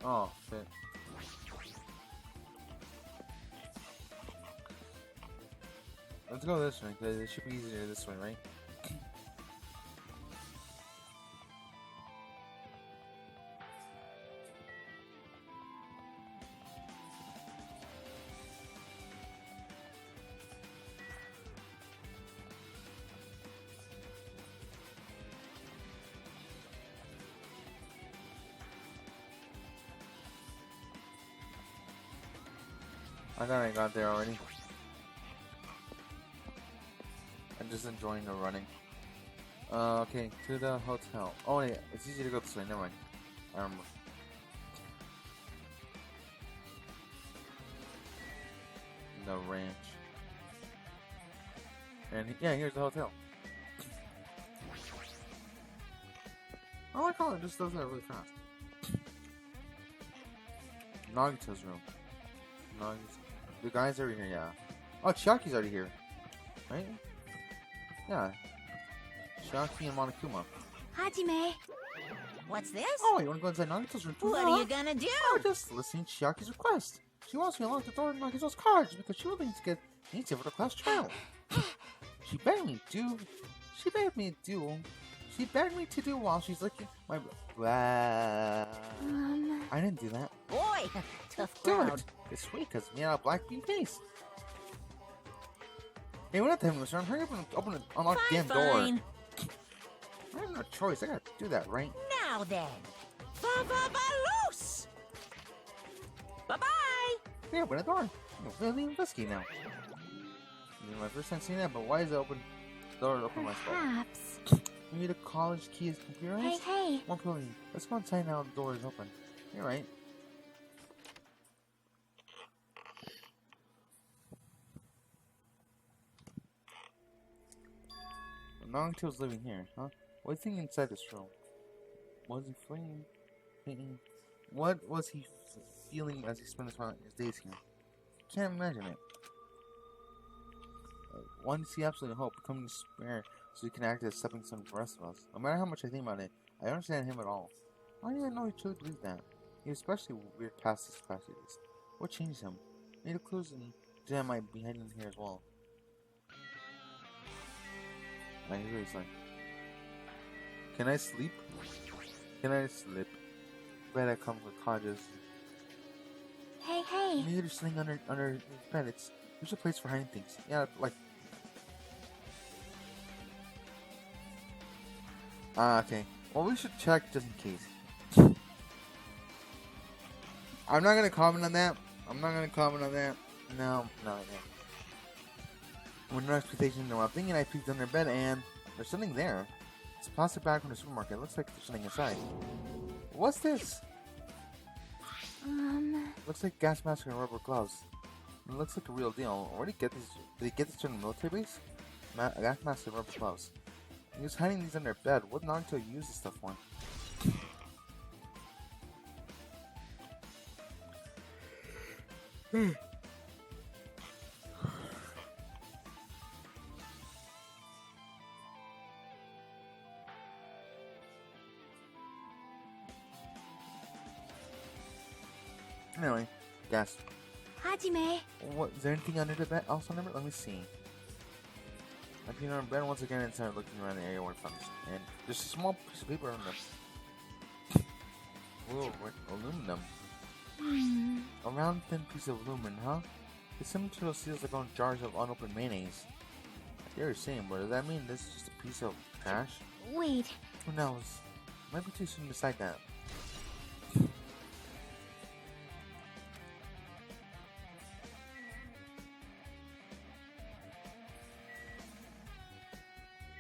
Speaker 1: Oh, shit. Let's go this way, because it should be easier this way, right? I got there already. I'm just enjoying the running. Okay, to the hotel. Oh yeah, it's easy to go this way, never mind. I remember. The ranch. And yeah, here's the hotel. I like how it just does that really fast. Nagito's room. The guy's already here, yeah. Oh, Chiaki's already here. Right? Yeah. Chiaki and Monokuma.
Speaker 4: Hajime.
Speaker 6: What's this?
Speaker 1: Oh, you wanna go inside Nagito's room too?
Speaker 6: What are you gonna do?
Speaker 1: Oh, just listening to Chiaki's request. She wants me to lock the door in Nagito's cards because she really needs it for the class trial. She begged me to do while she's looking my blah. I didn't do that.
Speaker 6: Boy, tough
Speaker 1: Do
Speaker 6: crowd.
Speaker 1: it. It's sweet because me had a black bean face. Hey, we're not the Mr. Hurry up and unlock the damn door.
Speaker 6: Fine.
Speaker 1: I have no choice. I gotta do that, right?
Speaker 6: Now then. Loose. Bye-bye.
Speaker 1: Yeah, open the door. We're really risky now. This is my first time seeing that, but why is it open? The door is open my spot.
Speaker 4: Perhaps.
Speaker 1: Maybe the college key is computerized?
Speaker 4: Hey.
Speaker 1: More importantly, let's go inside now. The door is open. You're right. Nagito's living here, huh? What's he inside this room? Was he fleeing? What was he feeling as he spent his days here? Can't imagine it. One to see absolute hope, becoming despair, so he can act as a stepping stone for the rest of us. No matter how much I think about it, I don't understand him at all. I didn't know he truly believed that. He was especially weird past his capacities. What changed him? Made a clues and Jam might be hiding here as well. I hear he's like, can I sleep? Can I sleep? Bed that comes with cottages.
Speaker 4: Hey, hey.
Speaker 1: Maybe there's something under his bed. There's a place for hiding things. Yeah, like. Okay. Well, we should check just in case. I'm not gonna comment on that. No. With no expectation, no. I'm thinking I peeked under bed and there's something there. It's a plastic bag from the supermarket. It looks like there's something inside. What's this? Looks like gas mask and rubber gloves. It looks like a real deal. Where did he get these? Did he get this from the military base? Gas mask and rubber gloves. He was hiding these under bed. What Nagito use this stuff for? Anyway, gas.
Speaker 4: Hajime.
Speaker 1: What? Is there anything under the bed? Also under it? Let me see. I peed on bed once again and started looking around the area where it found this. And there's a small piece of paper on them. Whoa, aluminum. A round thin piece of aluminum, huh? It's similar to those seals that go in jars of unopened mayonnaise. You're saying, but does that mean this is just a piece of trash?
Speaker 4: Wait.
Speaker 1: Who knows? Might be too soon to decide that.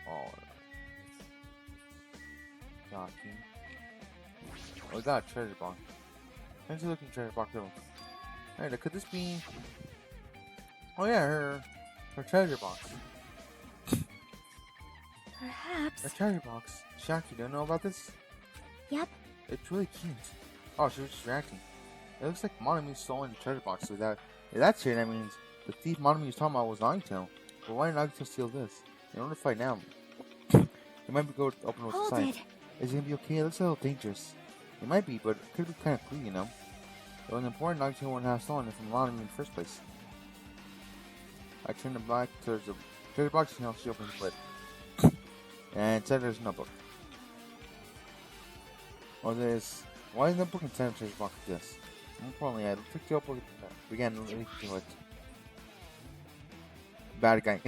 Speaker 1: Oh, we got a treasure box. Fancy looking treasure box though. Alright, could this be? Oh yeah, her treasure box.
Speaker 4: Perhaps.
Speaker 1: A treasure box. Shaki, do you know about this?
Speaker 4: Yep.
Speaker 1: It's really cute. Oh, she was just reacting. It looks like Monami stolen the treasure box. So if that's true, that means the thief Monami was talking about was Nagito. But why did Nagito steal this? In order to fight now. It might be good to open what's
Speaker 4: Hold
Speaker 1: inside. Is it gonna be okay? It looks a little dangerous. It might be, but it could be kind of cool, you know. It was important Nagito wouldn't have stolen it from Monami in the first place. I turned the back towards the treasure box and she opens the lid. And inside there's a notebook. Or this. Why is the notebook inside the treasure box like this? More importantly, I took the notebook and began reading it. Bad guy.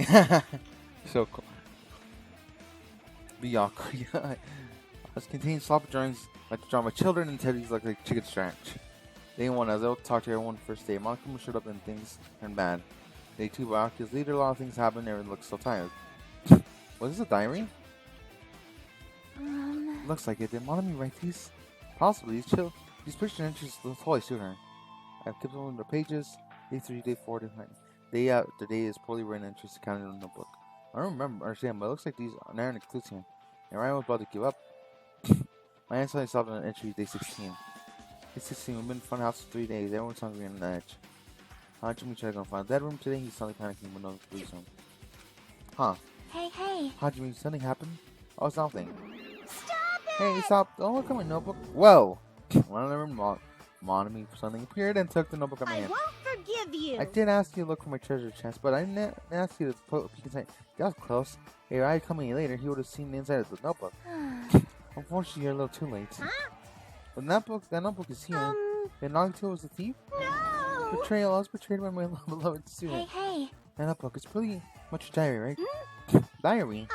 Speaker 1: So cool. Be awkward. This contains sloppy drawings like the drama children and teddies like chicken scratch. Day 1, I was able to talk to everyone the first day. Monokuma showed up and things turned bad. Day 2, by Aki's leader, a lot of things happened and everyone looked so tired. Was this a diary? Looks like it. Did Monami write these? Possibly. These pictures entries totally suit her. I've kept them in the pages. Day 3, day 4, day 9. Day out, the day is poorly written entries accounted in the notebook. I don't understand, but it looks like these are narrowing clues here. And Ryan was about to give up. My aunt suddenly stopped on entry day 16. Day 16, we've been in the front house for 3 days. Everyone's hungry and on edge. Hajime tried to go find a dead room today. He's suddenly panicking when no one believes him. Huh.
Speaker 4: Hey, hey.
Speaker 1: Hajime, something happened? Oh, it's nothing.
Speaker 4: Stop it!
Speaker 1: Hey, stop. Don't look at my notebook. Whoa. One of them Monami suddenly appeared and took the notebook out of my
Speaker 6: I
Speaker 1: hand.
Speaker 6: won't forgive you.
Speaker 1: I did ask you to look for my treasure chest, but I didn't ask you to peek inside. That was close. If I had come in later, he would have seen the inside of the notebook. Unfortunately, you're a little too late.
Speaker 6: Huh?
Speaker 1: But that notebook is here. Then Nagito was the thief?
Speaker 6: No.
Speaker 1: Betrayal. I was betrayed by my beloved
Speaker 4: Hey,
Speaker 1: student.
Speaker 4: hey.
Speaker 1: That notebook is pretty much a diary, right? Diary?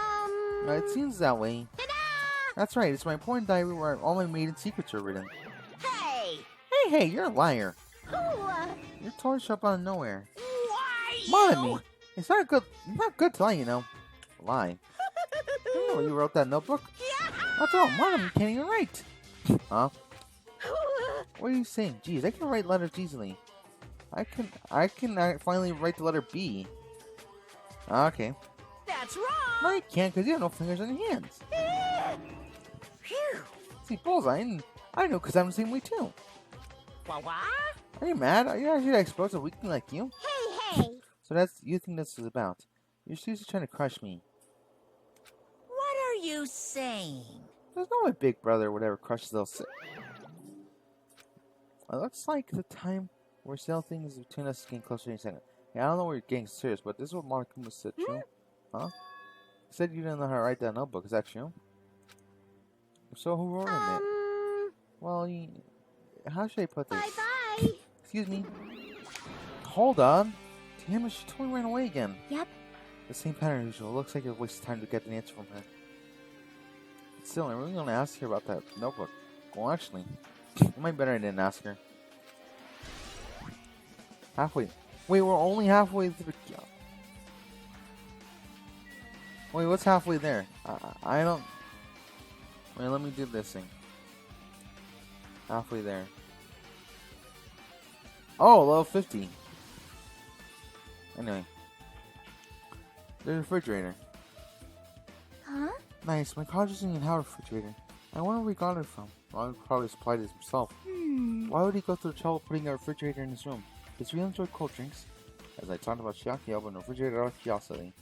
Speaker 1: It seems that way.
Speaker 6: Ta-da!
Speaker 1: That's right. It's my important diary where all my maiden secrets are written.
Speaker 6: Hey.
Speaker 1: Hey, you're a liar.
Speaker 6: Who?
Speaker 1: You're totally up out of nowhere.
Speaker 6: Why?
Speaker 1: Monami, it's not good to lie, you know. Lie. You know you wrote that notebook. After all, Monami can't even write. Huh? What are you saying? Geez, I can write letters easily. I can finally write the letter B. Okay.
Speaker 6: That's wrong.
Speaker 1: No, you can't because you have no fingers on your hands.
Speaker 6: Phew.
Speaker 1: See, Bullseye, I know because I'm the same way too.
Speaker 6: What?
Speaker 1: Are you mad? Are you actually exposed to a weakling like you?
Speaker 6: Hey, hey.
Speaker 1: So you think this is about? You're seriously trying to crush me.
Speaker 6: What are you saying?
Speaker 1: There's no way Big Brother would ever crush those. It looks like the time where sell things between us is getting closer in a second. Yeah, I don't know where you're getting serious, but this is what Monokuma said, true? Huh? You said you didn't know how to write that notebook. Is that true? If so, who wrote in it? Well, how should I put this?
Speaker 4: Bye-bye.
Speaker 1: Excuse me. Hold on. Damn it, she totally ran away again.
Speaker 4: Yep.
Speaker 1: The same pattern as usual. Looks like it wastes time to get an answer from her. Still, I'm really going to ask her about that notebook. Well, actually, it might be better I didn't ask her. Halfway. Wait, we're only halfway through. Wait, what's halfway there? I don't. Wait, let me do this thing. Halfway there. Oh, level 50. Anyway. There's a refrigerator.
Speaker 4: Huh?
Speaker 1: Nice. My college doesn't even have a refrigerator. I wonder where he got it from. Well, he probably supplied it himself. Why would he go through the trouble of putting a refrigerator in his room? Does he enjoy cold drinks? As I talked about Shiaki, I opened the refrigerator out of curiosity.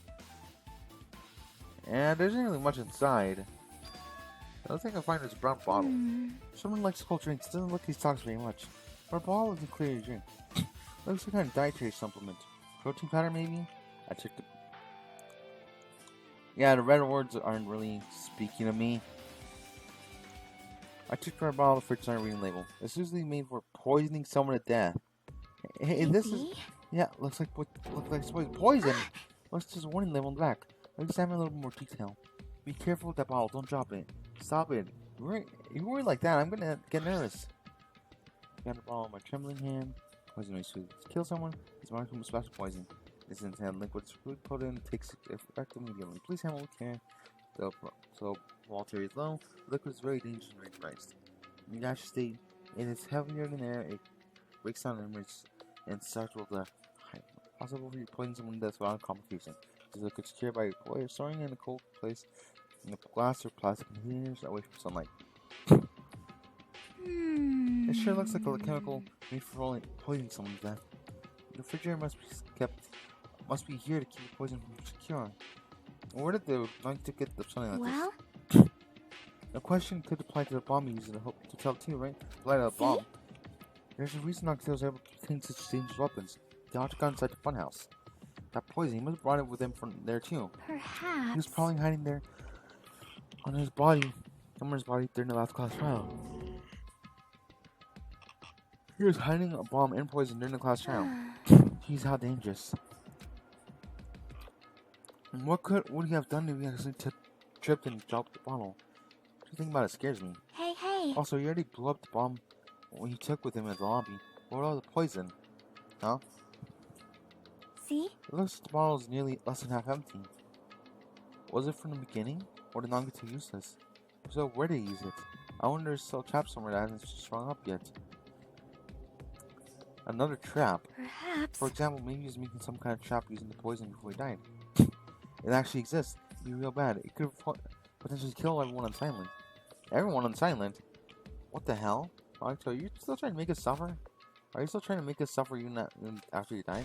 Speaker 1: And there isn't really much inside. The other thing I find is a brown bottle. Someone likes cold drinks. Doesn't look like he talks very much. But a bottle isn't clear to drink. Looks like a kind of dietary supplement. Protein powder, maybe? I checked it. Yeah, the red words aren't really speaking to me. I took a bottle of the fridge and reading label. It's usually made for poisoning someone to death. Hey, this is... Yeah, looks like it's poison. What's this warning label on the back? Let's examine a little more detail. Be careful with that bottle. Don't drop it. Stop it. You worry like that, I'm gonna get nervous. Got the bottle in my trembling hand. Poison may soothe. To kill someone, it's marked with special poison. This instant liquid is food potent, takes effect immediately. Please handle with care. So Walter is low. The liquid is very dangerous and very priced. In the gaseous state, it is heavier than air. It breaks down and starts with the possible for you poisoning someone to death without complication. This liquid is cured by storing in a cold place in glass or plastic containers away from sunlight. It sure looks like a chemical made for poisoning someone to death. The refrigerator must be here to keep the poison from secure. Where did the Nagito get something like this? The question could apply to the bomb he used to tell too, right? Light a bomb. There's a reason Nagito was able to obtain such dangerous weapons. The object got inside the funhouse. That poison, he must have brought it with him from there too.
Speaker 4: Perhaps.
Speaker 1: He was probably hiding there on his body, somewhere his body during the last class trial. He was hiding a bomb and poison during the class trial. Jeez, how dangerous. And what would he have done if he actually tripped and dropped the bottle? What do you think about it scares me.
Speaker 4: Hey.
Speaker 1: Also, he already blew up the bomb when he took with him in the lobby. What about the poison? Huh?
Speaker 4: See?
Speaker 1: It looks like the bottle is nearly less than half empty. Was it from the beginning? Or did Nagito use this? So where did he use it? I wonder if it's still trapped somewhere that hasn't sprung up yet. Another trap?
Speaker 4: Perhaps.
Speaker 1: For example, maybe he's making some kind of trap using the poison before he died. It actually exists. It'd be real bad. It could potentially kill everyone on silent. Everyone on silent? What the hell? Nagito, are you still trying to make us suffer? Are you still trying to make us suffer even after you die?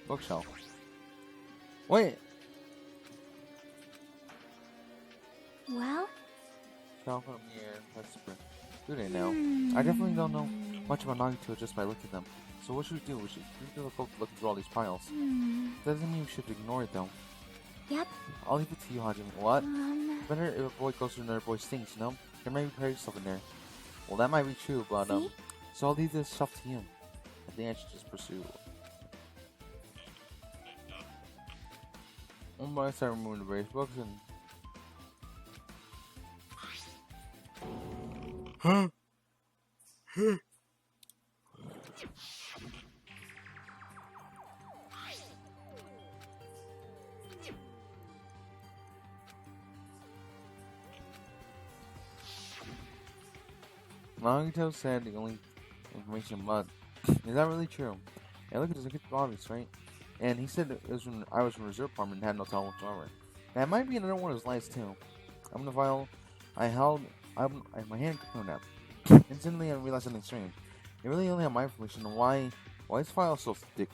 Speaker 1: Bookshelf. Wait!
Speaker 4: Well?
Speaker 1: Shelf up here. That's super. Do they know? I definitely don't know much about Nagito just by looking at them. So what should we do? We should go look through all these piles. Doesn't mean we should ignore it though.
Speaker 4: Yep.
Speaker 1: I'll leave it to you, Hajime. What? Better if a boy goes to another boy's things, you know? There might be prairie stuff in there. Well, that might be true, but so I'll leave this stuff to you. I think I should just pursue. One by start removing the various books and. Nagito said the only information but is that really true? Yeah, look at this, look at the obvious, right? And he said it was when I was in reserve department and had no talent whatsoever. That might be another one of his lies too. I'm in the file I held My hand cleared up. Instantly, I realized something strange. It really only had my information. Why is the file so thick?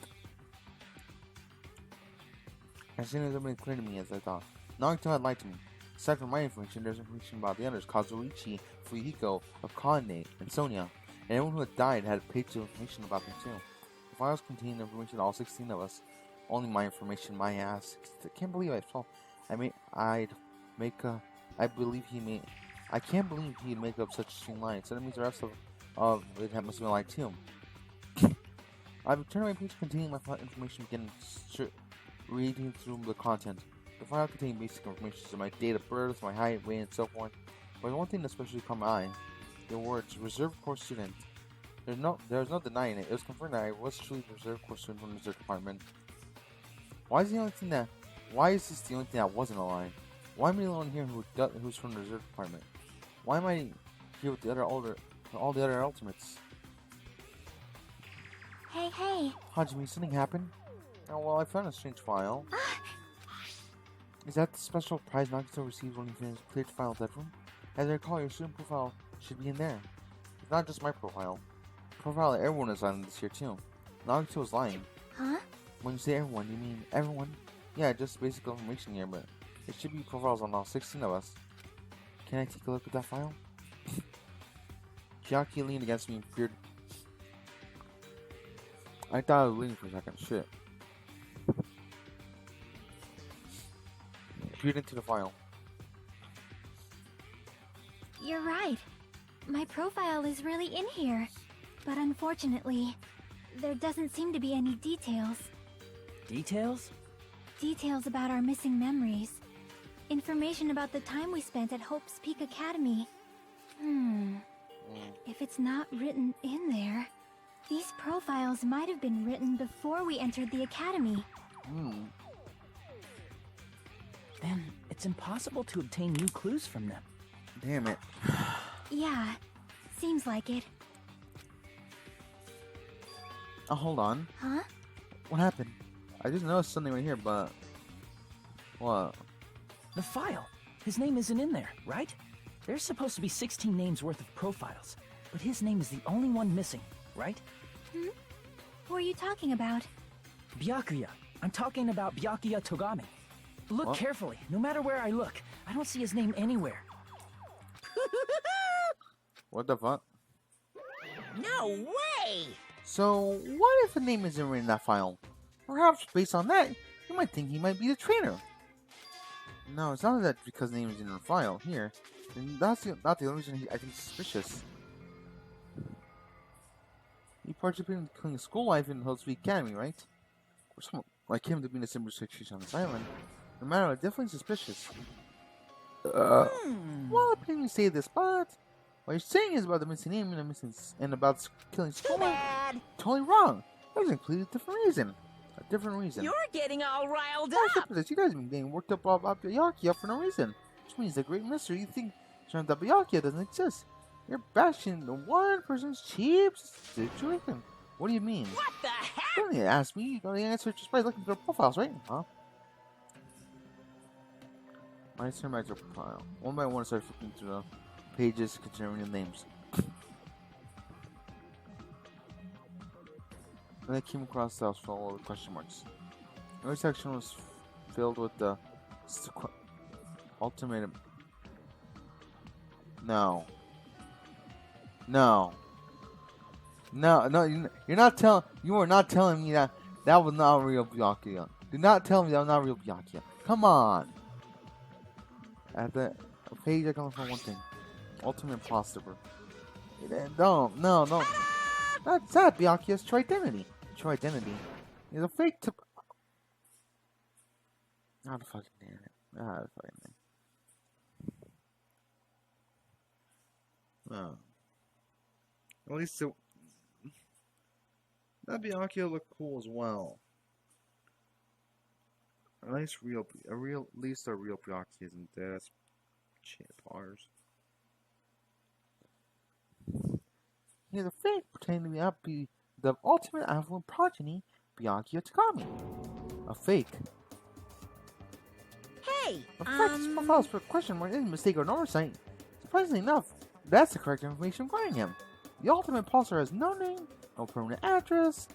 Speaker 1: As soon as everything cleared to me, as I thought, Nagito had lied to me. Aside from my information, there's information about the others: Kazuichi, Fuyuhiko, Akane, and Sonia. And everyone who had died had a page of information about them too. The files contained information on all 16 of us. Only my information, my ass. I can't believe I saw. I can't believe he'd make up such a string line. So that means the rest of it must have been lied too. I've returned my page containing my information, began reading through the content. The file contained basic information, so my date of birth, my height, weight, and so forth. But one thing that especially caught my eye: the words "reserve course student." There was no denying it. It was confirmed that I was truly the reserve course student from the reserve department. Why is this the only thing that wasn't a lie? Why am I the one here who's from the reserve department? Why am I here with all the other ultimates?
Speaker 4: Hey.
Speaker 1: Hajime, something happened? Oh, well, I found a strange file. Is that the special prize Nagito received when he finished cleared the final dead room? As I recall, your student profile should be in there. It's not just my profile. The profile of everyone is on this here too. Nagito was lying.
Speaker 4: Huh?
Speaker 1: When you say everyone, you mean everyone? Yeah, just basic information here, but it should be profiles on all 16 of us. Can I take a look at that file? Chiaki leaned against me and peered. I thought I was leaning for a second. Shit. Peered into the file.
Speaker 4: You're right. My profile is really in here. But unfortunately, there doesn't seem to be any details.
Speaker 5: Details?
Speaker 4: Details about our missing memories. Information about the time we spent at Hope's Peak Academy. If it's not written in there, these profiles might have been written before we entered the academy.
Speaker 5: Then it's impossible to obtain new clues from them.
Speaker 1: Damn it.
Speaker 4: Yeah, seems like it.
Speaker 1: Oh, hold on.
Speaker 4: Huh?
Speaker 1: What happened? I just noticed something right here, but... What?
Speaker 5: The file. His name isn't in there, right? There's supposed to be 16 names worth of profiles, but his name is the only one missing, right?
Speaker 4: Who are you talking about?
Speaker 5: Byakuya. I'm talking about Byakuya Togami. Look
Speaker 1: What?
Speaker 5: carefully. No matter where I look, I don't see his name anywhere.
Speaker 1: What the fuck?
Speaker 6: No way!
Speaker 1: So, what if the name isn't written in that file? Perhaps based on that, you might think he might be the trainer. No, it's not that because the name is in the file here. And that's not the only reason I think he's suspicious. He participated in killing school life in Hope's Peak Academy, right? For someone like him to be in a similar situation on this island, no matter what, definitely suspicious. Well, I didn't say this, but what you're saying is about the missing name and about killing school life.
Speaker 6: Bad!
Speaker 1: Totally wrong. That was a completely different reason. A different reason.
Speaker 6: You're getting all riled
Speaker 1: What's
Speaker 6: up!
Speaker 1: up with this? You guys have been getting worked up about Byakuya for no reason. Which means the great mystery you think that Byakuya doesn't exist. You're bashing the one person's cheap situation. What do you mean?
Speaker 6: What the heck?
Speaker 1: Don't need to ask me. You know the answer just by looking through profiles, right? Huh? I turn back to profile. One by one, I start flipping through the pages containing the names. And I came across the house full of question marks. Every section was filled with the ultimatum. No. You're not telling. You are not telling me that was not real Byakuya. Do not tell me that was not real Byakuya. Come on. At the page, I can look for one thing. Ultimate imposter. No. That's not Byakuya's true identity. True identity is a fake to. Ah, the fucking damn it. Ah, the fucking damn. Oh. At least that Byakuya looked cool as well. At least a real Byakuya isn't dead. That's shit ours. He's a fake pretending to be the ultimate affluent progeny, Byakuya Takami. A fake.
Speaker 6: Hey,
Speaker 1: A fact, this profile's for question mark isn't a mistake or an oversight. It's a Surprisingly enough, that's the correct information regarding him. The ultimate pulsar has no name, no permanent address,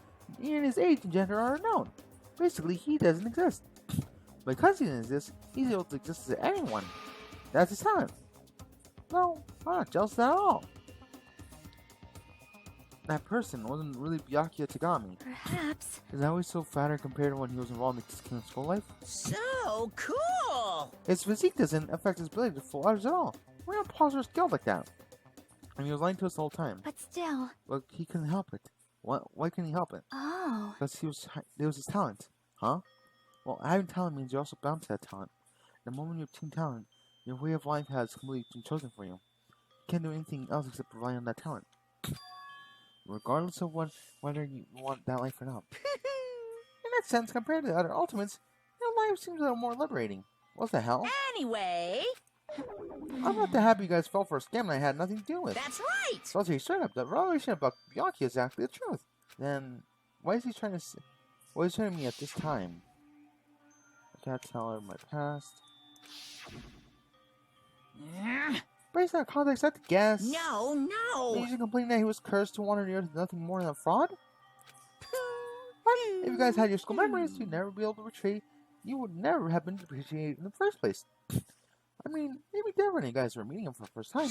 Speaker 1: and his age and gender are unknown. Basically, he doesn't exist. Because he doesn't exist, he's able to exist as anyone. That's his talent. No, I'm not jealous of that at all. That person wasn't really Byakuya Tagami.
Speaker 4: Perhaps.
Speaker 1: Is that why he's so fatter compared to when he was involved in his school life?
Speaker 6: So cool!
Speaker 1: His physique doesn't affect his ability to full others at all. We're not pause or skilled like that. And he was lying to us the whole time.
Speaker 4: But still.
Speaker 1: But he couldn't help it. Why couldn't he help it?
Speaker 4: Oh.
Speaker 1: Because it was his talent. Huh? Well, having talent means you're also bound to that talent. The moment you obtain talent, your way of life has completely been chosen for you. You can't do anything else except rely on that talent. Regardless of whether you want that life or not. In that sense, compared to the other ultimates, your life seems a little more liberating. What the hell?
Speaker 6: Anyway,
Speaker 1: I'm not that happy you guys fell for a scam I had nothing to do with.
Speaker 6: that's right!
Speaker 1: So I'll tell you straight up, the revelation about Byakuya is actually the truth. Then, why is he trying to what is he trying to me at this time? I can't tell her my past. Based on context, I have to guess.
Speaker 6: No, no!
Speaker 1: He's complaining that he was cursed to wander the earth with nothing more than a fraud? What? If you guys had your school memories, you'd never be able to retreat. You would never have been appreciated in the first place. I mean, maybe different when you guys were meeting him for the first time.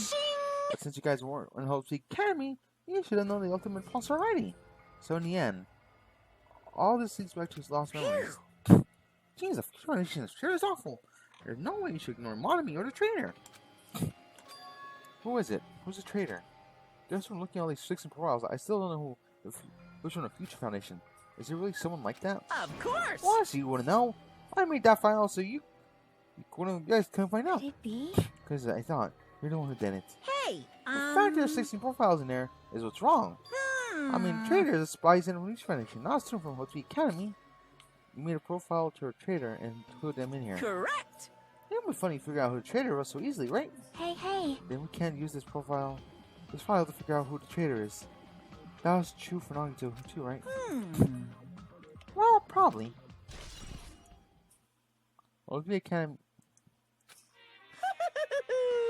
Speaker 1: But since you guys weren't in Hope's Academy, you should have known the ultimate pulse already. So in the end, all this leads back to his lost memories. Jeez, the foundation is sure is awful. There's no way you should ignore Monami or the traitor. Who is it? Who's the traitor? Just from looking at all these fixing profiles, I still don't know who's from the Future Foundation. Is there really someone like that?
Speaker 6: Of course!
Speaker 1: Well, honestly, you wouldn't know. I made that file so you guys couldn't find out.
Speaker 4: Could it be?
Speaker 1: Because I thought you're the one who did it.
Speaker 6: Hey,
Speaker 1: The fact there's 16 profiles in there is what's wrong. I mean, traitors are spies in the Future Foundation, not a student from Hope's Academy. You made a profile to a traitor and put them in here.
Speaker 6: Correct!
Speaker 1: It would be funny to figure out who the traitor was so easily, right?
Speaker 4: Hey.
Speaker 1: Then we can't use this file to figure out who the traitor is. That was true for Nagito too, right? Well, probably. Well, the Academy.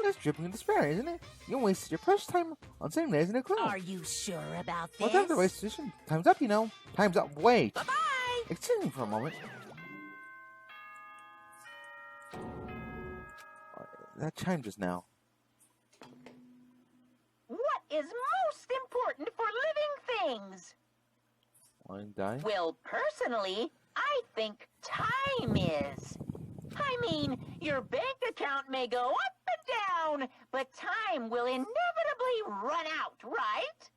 Speaker 1: That's dripping in despair, isn't it? You wasted your precious time on saying that isn't a clue.
Speaker 6: Are you sure about this?
Speaker 1: Well, time to waste position. Time's up, you know. Time's up. Wait.
Speaker 6: Bye-bye!
Speaker 1: Excuse me for a moment. That chimed just now.
Speaker 3: What is most important for living things?
Speaker 1: Wanna die?
Speaker 3: Well, personally, I think time is. I mean, your bank account may go up and down, but time will inevitably run out, right?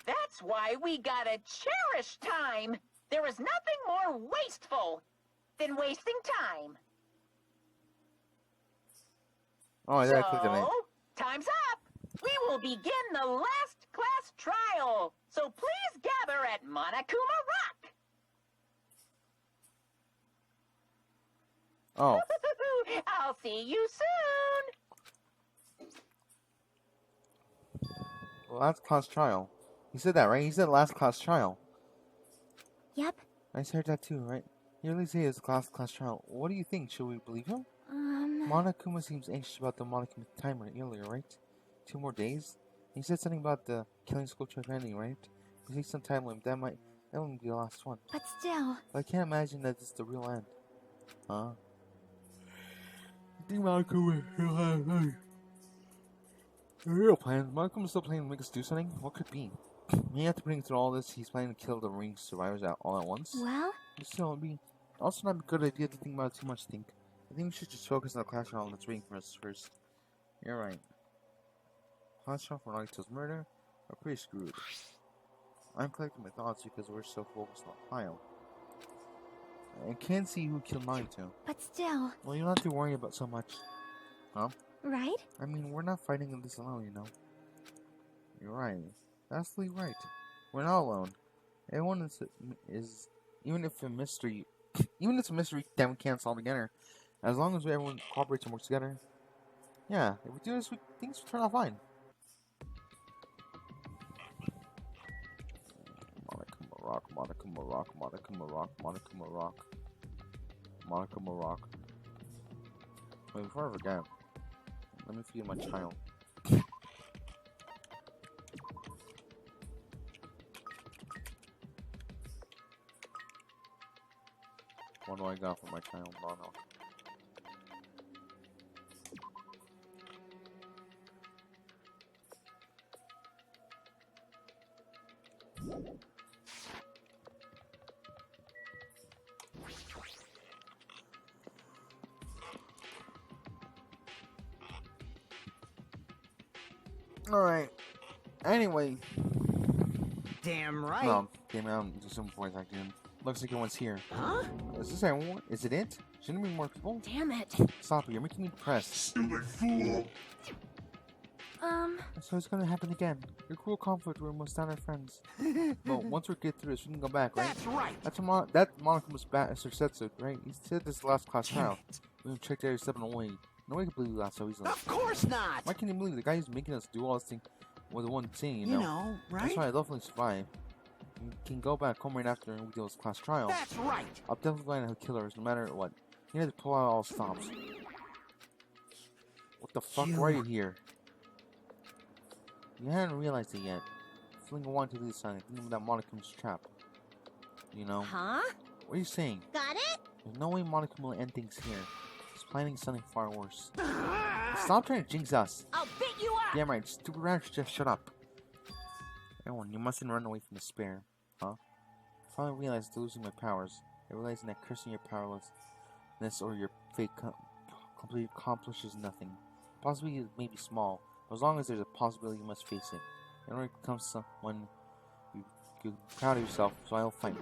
Speaker 3: That's why we gotta cherish time. There is nothing more wasteful than wasting time.
Speaker 1: Oh, yeah, I clicked on it.
Speaker 3: So, time's up. We will begin the last class trial. So please gather at Monokuma Rock.
Speaker 1: Oh,
Speaker 3: I'll see you soon.
Speaker 1: last class trial. He said that, right? He said last class trial.
Speaker 4: Yep.
Speaker 1: I heard that too, right? He really said it's last class trial. What do you think? Should we believe him? Monokuma seems anxious about the Monokuma timer earlier, right? 2 more days? He said something about the killing school trip ending, right? He said some time limit. That wouldn't be the last one.
Speaker 4: But still.
Speaker 1: But I can't imagine that this is the real end. Huh? I think Monokuma will have the real plan. Monokuma's still planning to make us do something? What could it be? Maybe after putting through all this, he's planning to kill the ring survivors all at once?
Speaker 4: Well?
Speaker 1: Still, it'd be also not a good idea to think about it too much, I think we should just focus on the class trial that's waiting for us first. You're right. Class trial for Nagito's murder? We're pretty screwed. I'm collecting my thoughts because we're so focused on the file. I can't see who killed Nagito.
Speaker 4: But still.
Speaker 1: Well, you don't have to worry about so much. Huh?
Speaker 4: Right?
Speaker 1: I mean, we're not fighting this alone, you know. You're right. Absolutely right. We're not alone. Everyone is even if it's a mystery, then we can't solve together. As long as everyone cooperates and works together. Yeah, if we do this, things will turn out fine. Monokuma Rock, Monokuma Rock, Monokuma Rock, Monokuma Rock. Monokuma Rock. Wait, before I forget. Let me feed my child. What do I got for my child? No, no. Alright. Anyway.
Speaker 2: Damn right.
Speaker 1: No, came out and do some voice acting. Looks like everyone's here.
Speaker 6: Huh?
Speaker 1: Is this everyone? Is it it? Shouldn't there be more people?
Speaker 6: Damn it.
Speaker 1: Stop it, you're making me depressed.
Speaker 7: Stupid fool!
Speaker 1: So it's gonna happen again. Your cruel conflict will almost down our friends. Well, once we get through this, we can go back, right?
Speaker 2: That's right.
Speaker 1: That Monica was Sir Setsu, right? He said this last class
Speaker 2: Damn
Speaker 1: trial.
Speaker 2: it.
Speaker 1: We checked every step of the way. No way to believe that so easily.
Speaker 2: Of course not.
Speaker 1: Why can't you believe the guy who's making us do all this thing was the one saying,
Speaker 2: You
Speaker 1: you know?
Speaker 2: know, right?
Speaker 1: That's why I definitely survive. You can go back home right after and we do this class trial.
Speaker 2: That's right.
Speaker 1: I'll definitely find out who killers, no matter what. You have to pull out all stops. What the fuck? Why are you here? You hadn't realized it yet. Feeling wanted to leave the sign, thinking that Monica's trap. You know?
Speaker 6: Huh?
Speaker 1: What are you saying?
Speaker 6: Got it?
Speaker 1: There's no way Monica will end things here. She's planning something far worse. Stop trying to jinx us!
Speaker 6: I'll beat you up!
Speaker 1: Damn right, stupid rash, just shut up. Everyone, you mustn't run away from despair. Huh? I finally realized losing my powers. I realized that cursing your powerlessness or your fate completely accomplishes nothing. Possibly it may be small, but as long as there's a possibility, you must face it. In order to become someone you're proud of yourself, so I'll fight.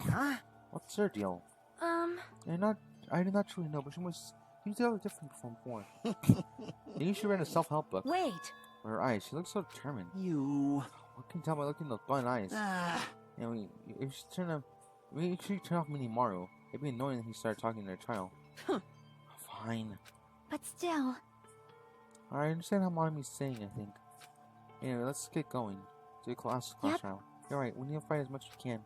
Speaker 2: Huh?
Speaker 1: What's her deal? I do not truly know, but she seems a little different from before. Maybe she read a self-help book.
Speaker 6: Wait.
Speaker 1: With her eyes, she looks so determined.
Speaker 2: You.
Speaker 1: What can you tell by looking at those blind eyes? You know, if she turn off Minimaru, it'd be annoying if he started talking to her child. Fine.
Speaker 4: But still,
Speaker 1: I understand how Mommy's saying, I think. Anyway, let's get going. To the class
Speaker 4: Yep.
Speaker 1: trial. You're right, we need to fight as much as we can.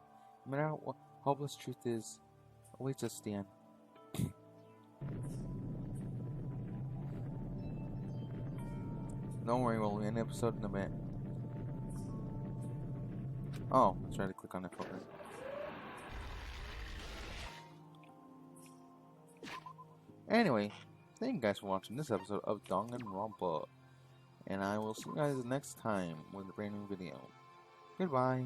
Speaker 1: No matter what hopeless truth is, awaits us, Dan. Don't worry, we'll end the episode in a bit. Oh, let's try to click on that focus. Anyway, thank you guys for watching this episode of Danganronpa. And I will see you guys next time with a brand new video. Goodbye.